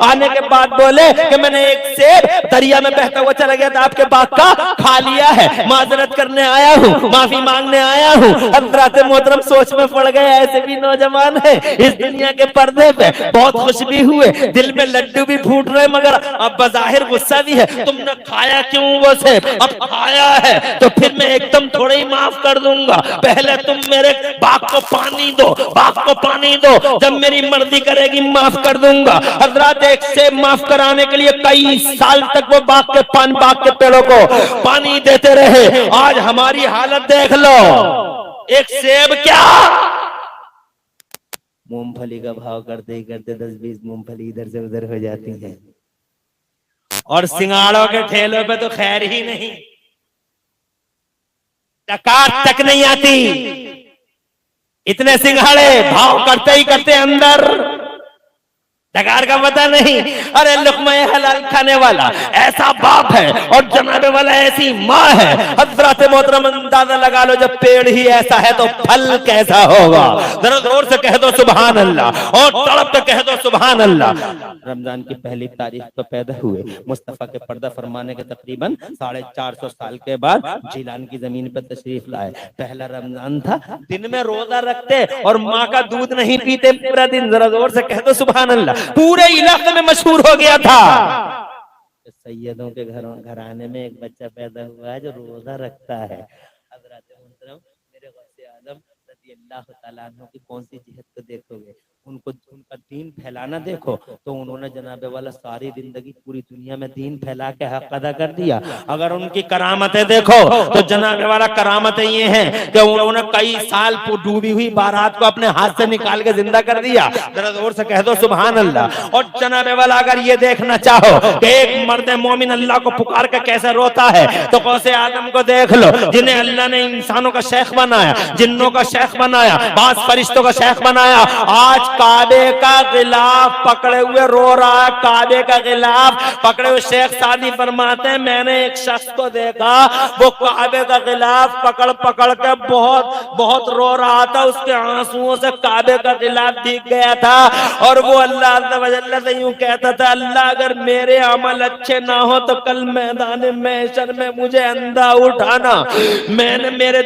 आने के बाद बोले कि मैंने एक सेब दरिया में बहता हुआ चला गया था, आपके बाग का खा लिया है, माजरत करने आया हूँ, माफी मांगने आया हूँ। हज़रात मोहतरम सोच में पड़ गए, ऐसे भी नौजवान है इस दुनिया के पर्दे पे, बहुत खुश भी हुए, दिल में लड्डू भी फूट रहे, मगर अब बज़ाहिर गुस्सा भी है। तुमने खाया क्यों वो सेब? अब खाया है तो फिर मैं एकदम थोड़ा ही माफ कर दूंगा, पहले तुम मेरे बाग को पानी दो, बाग को पानी दो, जब मेरी मर्जी करेगी माफ कर दूंगा। हजरत एक सेब माफ कराने के लिए कई साल तक वो बाग के पेड़ों को पानी देते रहे। आज हमारी हालत देख लो, एक सेब क्या मूंगफली का भाव करते ही करते 10-20 मूंगफली इधर से उधर हो जाती है, और सिंगाड़ों के ठेलों पे तो खैर ही नहीं, टकात तक नहीं आती। इतने सिंघाड़े भाव करते ही करते अंदर डकार का पता नहीं। अरे लुक़्मा हलाल खाने वाला ऐसा बाप है और जनाबे वाला ऐसी माँ है। हज़रत मोहतरम अंदाजा लगा लो, जब पेड़ ही ऐसा है तो फल कैसा होगा। जरा जोर से कह दो सुभान अल्लाह, और तड़प के कह दो सुभान अल्लाह। रमजान की पहली तारीख को पैदा हुए, मुस्तफा के पर्दा फरमाने के तकरीबन 450 साल के बाद जिलान की जमीन पर तशरीफ लाए। पहला रमजान था, दिन में रोजा रखते और माँ का दूध नहीं पीते पूरा दिन। जरा जोर से कह दो सुभान अल्लाह। पूरे इलाके में मशहूर हो गया था। सैयदों के घराने में एक बच्चा पैदा हुआ है जो रोजा रखता है। हज़रत मोहतरम मेरे गौसे आज़म रज़ी अल्लाह तआला अन्हु की कौन सी जिहद को देखोगे, उनको उनका दीन फैलाना देखो, तो उन्होंने जनाबे वाला सारी जिंदगी पूरी दुनिया में दीन फैला के हक अदा कर दिया। अगर उनकी करामतें देखो तो जनाबे वाला करामतें ये हैं कि उन्होंने कई साल डूबी हुई बारात को अपने हाथ से निकाल के जिंदा कर दिया। जरा जोर से कह दो सुभान अल्लाह। और जनाबे वाला अगर ये देखना चाहो कि एक मर्द मोमिन अल्लाह को पुकार के कैसे रोता है, तो गौसे आदम को देख लो, जिन्हें अल्लाह ने इंसानों का शेख बनाया, जिन्नों का शेख बनाया, 5 फरिश्तों का शेख बनाया। आज काबे का गिलाफ पकड़े हुए रो रहा है, काबे का गिलाफ पकड़े हुए। शेख सादी फरमाते हैं, मैंने एक शख्स को देखा, वो काबे का गिलाफ पकड़ पकड़ के बहुत बहुत रो रहा था, उसके आंसुओं से काबे का गिलाफ भीग गया था। और वो अल्लाह अज़्ज़ा से यूं कहता था, अल्लाह अगर मेरे अमल अच्छे ना हो तो कल मैदान महशर में मुझे अंधा उठाना। मेरे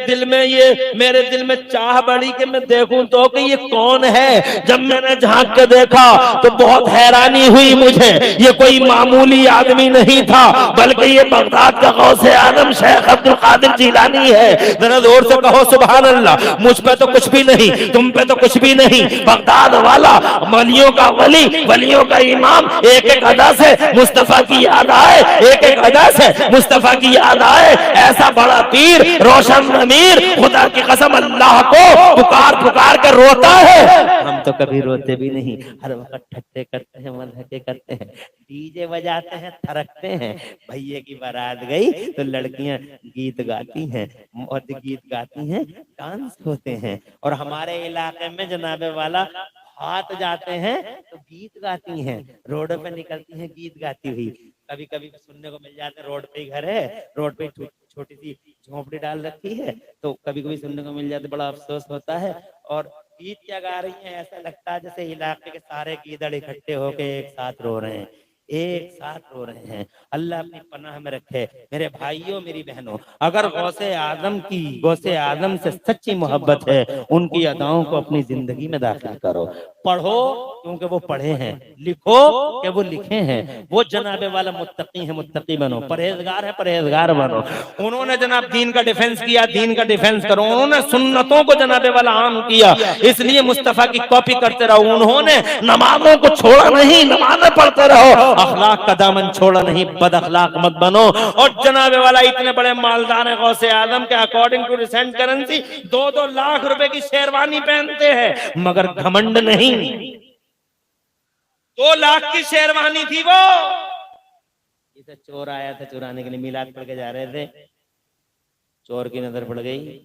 दिल में चाह बढ़ी कि मैं देखूं तो कि ये कौन है। जब मैंने झांक के देखा तो बहुत हैरानी हुई मुझे, ये कोई मामूली आदमी नहीं था, बल्कि ये बगदाद का गौसे आज़म शेख अब्दुल कादिर जिलानी है। जरा जोर से कहो सुभान अल्लाह। मुझ पे तो कुछ भी नहीं, तुम पे तो कुछ भी नहीं, बगदाद वाला वलियों का वली, वलियों का इमाम, एक एक अदा से मुस्तफा की याद आए, एक एक अदा से मुस्तफा की याद आए। ऐसा बड़ा पीर रोशन अमीर खुदा की कसम अल्लाह को पुकार पुकार कर रोता है। हम तो कभी रोते भी नहीं, हर वक्त ठट्टे करते हैं, मज़ाक करते हैं, डीजे बजाते हैं, थरकते हैं। भैया की बारात गई तो लड़कियां गीत गाती हैं, मर्द गीत गाती हैं, डांस होते हैं। और हमारे इलाके में जनाबे वाला हाथ जाते हैं तो गीत गाती हैं, रोड पे निकलती हैं गीत गाती हुई। कभी कभी सुनने को मिल जाते हैं, रोड पे ही घर है, रोड पे छोटी सी झोंपड़ी डाल रखी है, तो कभी कभी सुनने को मिल जाते, बड़ा अफसोस होता है। और गीत क्या गा रही हैं, ऐसा लगता है जैसे इलाके के सारे गीदड़ इकट्ठे होके एक साथ रो रहे हैं, एक साथ रो रहे हैं। अल्लाह अपनी पनाह में रखे। मेरे भाइयों मेरी बहनों, अगर गौसे आज़म से सच्ची मोहब्बत है, उनकी अदाओं को अपनी जिंदगी में दाखिल करो। पढ़ो क्योंकि वो पढ़े हैं, लिखो कि वो लिखे हैं। वो जनाबे वाला मुत्तकी है, मुत्तकी बनो, परहेजगार है, परहेजगार बनो। उन्होंने जनाब दीन का डिफेंस किया, दीन का डिफेंस करो। उन्होंने सुन्नतों को जनाबे वाला आम किया, इसलिए मुस्तफा की कॉपी करते रहो। उन्होंने नमाजों को छोड़ा नहीं, नमाजें पढ़ते रहो। अखलाक का दामन छोड़ा नहीं, बद अखलाक मत बनो। और जनाबे वाला इतने बड़े मालदार है गौसे आजम के, according to recent currency 2-2 lakh रुपए की शेरवानी पहनते हैं, मगर घमंड नहीं। 2 लाख की शेरवानी थी वो। इसे चोर आया था चुराने के लिए, मिलाद पढ़ के जा रहे थे, चोर की नजर पड़ गई,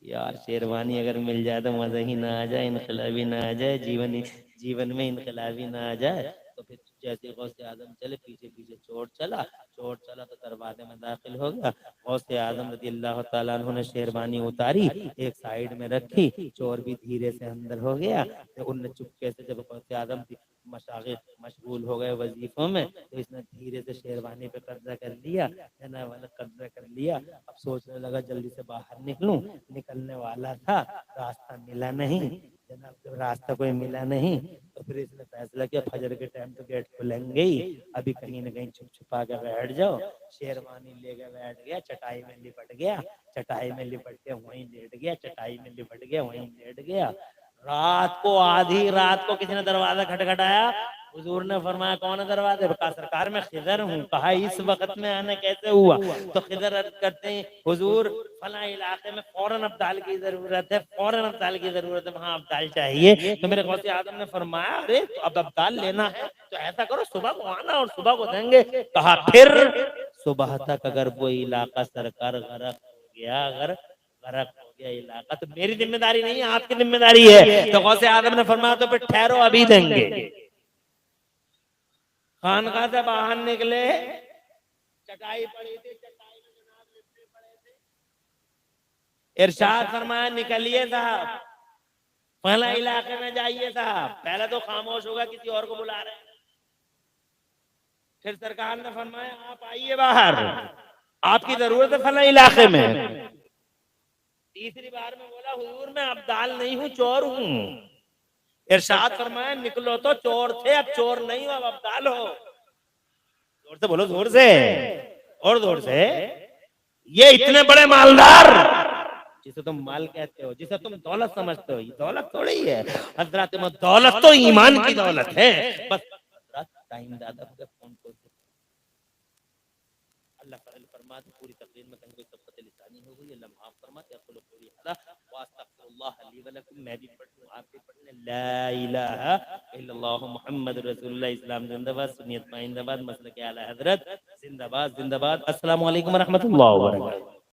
यार शेरवानी अगर मिल जाए तो मजा ही ना आ जाए, इनकलाबी ना आ जाए, जीवन में इनकलाबी ना आ जाए। तो फिर जैसे गौसे आजम चले, पीछे पीछे चोर चला तो दरवाजे में दाखिल हो गया। गौसे आजम रज़ी अल्लाह तआला अन्हु ने शेरवानी उतारी, एक साइड में रखी, चोर भी धीरे से अंदर हो गया। तो उनने चुपके से, जब गौसे आजम मशगूल हो गए वजीफों में, तो इसने धीरे से शेरवानी पे कब्जा कर लिया, है वाला कब्जा कर लिया। अब सोचने लगा जल्दी से बाहर निकलूं, निकलने वाला था, रास्ता मिला नहीं। जनाब जब रास्ता कोई मिला नहीं तो फिर इसने फैसला किया फजर के टाइम तो गेट खुलेंगे ही, अभी कहीं न कहीं छुप छुपा के बैठ जाओ। शेरवानी लेके बैठ गया, चटाई में लिपट गया, चटाई में लिपट के वहीं लेट गया, चटाई में लिपट गया, वहीं लेट गया। रात को, आधी रात को किसी ने दरवाजा खटखटाया। हुजूर ने फरमाया कौन है दरवाजे पे? कहा सरकार मैं खिदर हूँ। कहा इस वक्त में आने कैसे हुआ? तो खिदर अर्ज करते हैं हुजूर फला इलाके में फौरन अब्दाल की जरूरत है, फौरन अब्दाल की जरूरत है, वहाँ अब्दाल चाहिए। तो मेरे गौसे आजम ने फरमाया अरे तो अब अब्दाल लेना है तो ऐसा करो सुबह को आना और सुबह को देंगे। कहा फिर सुबह तक अगर वो इलाका सरकार गरक हो गया, अगर गरक हो गया इलाका, तो मेरी जिम्मेदारी नहीं है, आपकी जिम्मेदारी है। तो गौसे आजम ने फरमाया तो फिर ठहरो अभी देंगे। खानका से बाहर निकले, चटाई पड़ी थी, चटाई में जनाब लिपटे पड़े थे। इरशाद फरमाया निकलिए साहब, पहला इलाके में जाइए साहब। पहले तो खामोश होगा, किसी और को बुला रहे हैं। फिर सरकार ने फरमाया आप आइए बाहर, आपकी जरूरत है फला इलाके में। तीसरी बार में बोला हुजूर मैं अब्दाल नहीं हूँ, चोर हूँ। इरशाद फरमाया निकलो तो चोर थे, अब चोर नहीं हो, अब अब्दाल हो। जोर से बोलो, जोर से और जोर से। ये इतने बड़े मालदार जिसे तुम माल कहते हो, जिसे तुम दौलत समझते हो, ये दौलत थोड़ी है हजरत, दौलत तो ईमान की दौलत है। बस टाइम ज्यादा हो गया, फोन को अल्लाह फरमा दे। पूरी तकरीर में कहीं कोई सबकत लिसानी हो गई, अल्लाह माफ फरमा। मैं भी पढ़ लूं, आप भी पढ़ लें। ला इलाहा इल्लल्लाह मुहम्मद रसूलुल्लाह। इस्लाम जिंदाबाद, सुन्नियत जिंदाबाद, मसलक आला हजरत जिंदाबाद जिंदाबाद। अस्सलाम वालेकुम व रहमतुल्लाहि व बरकातहू।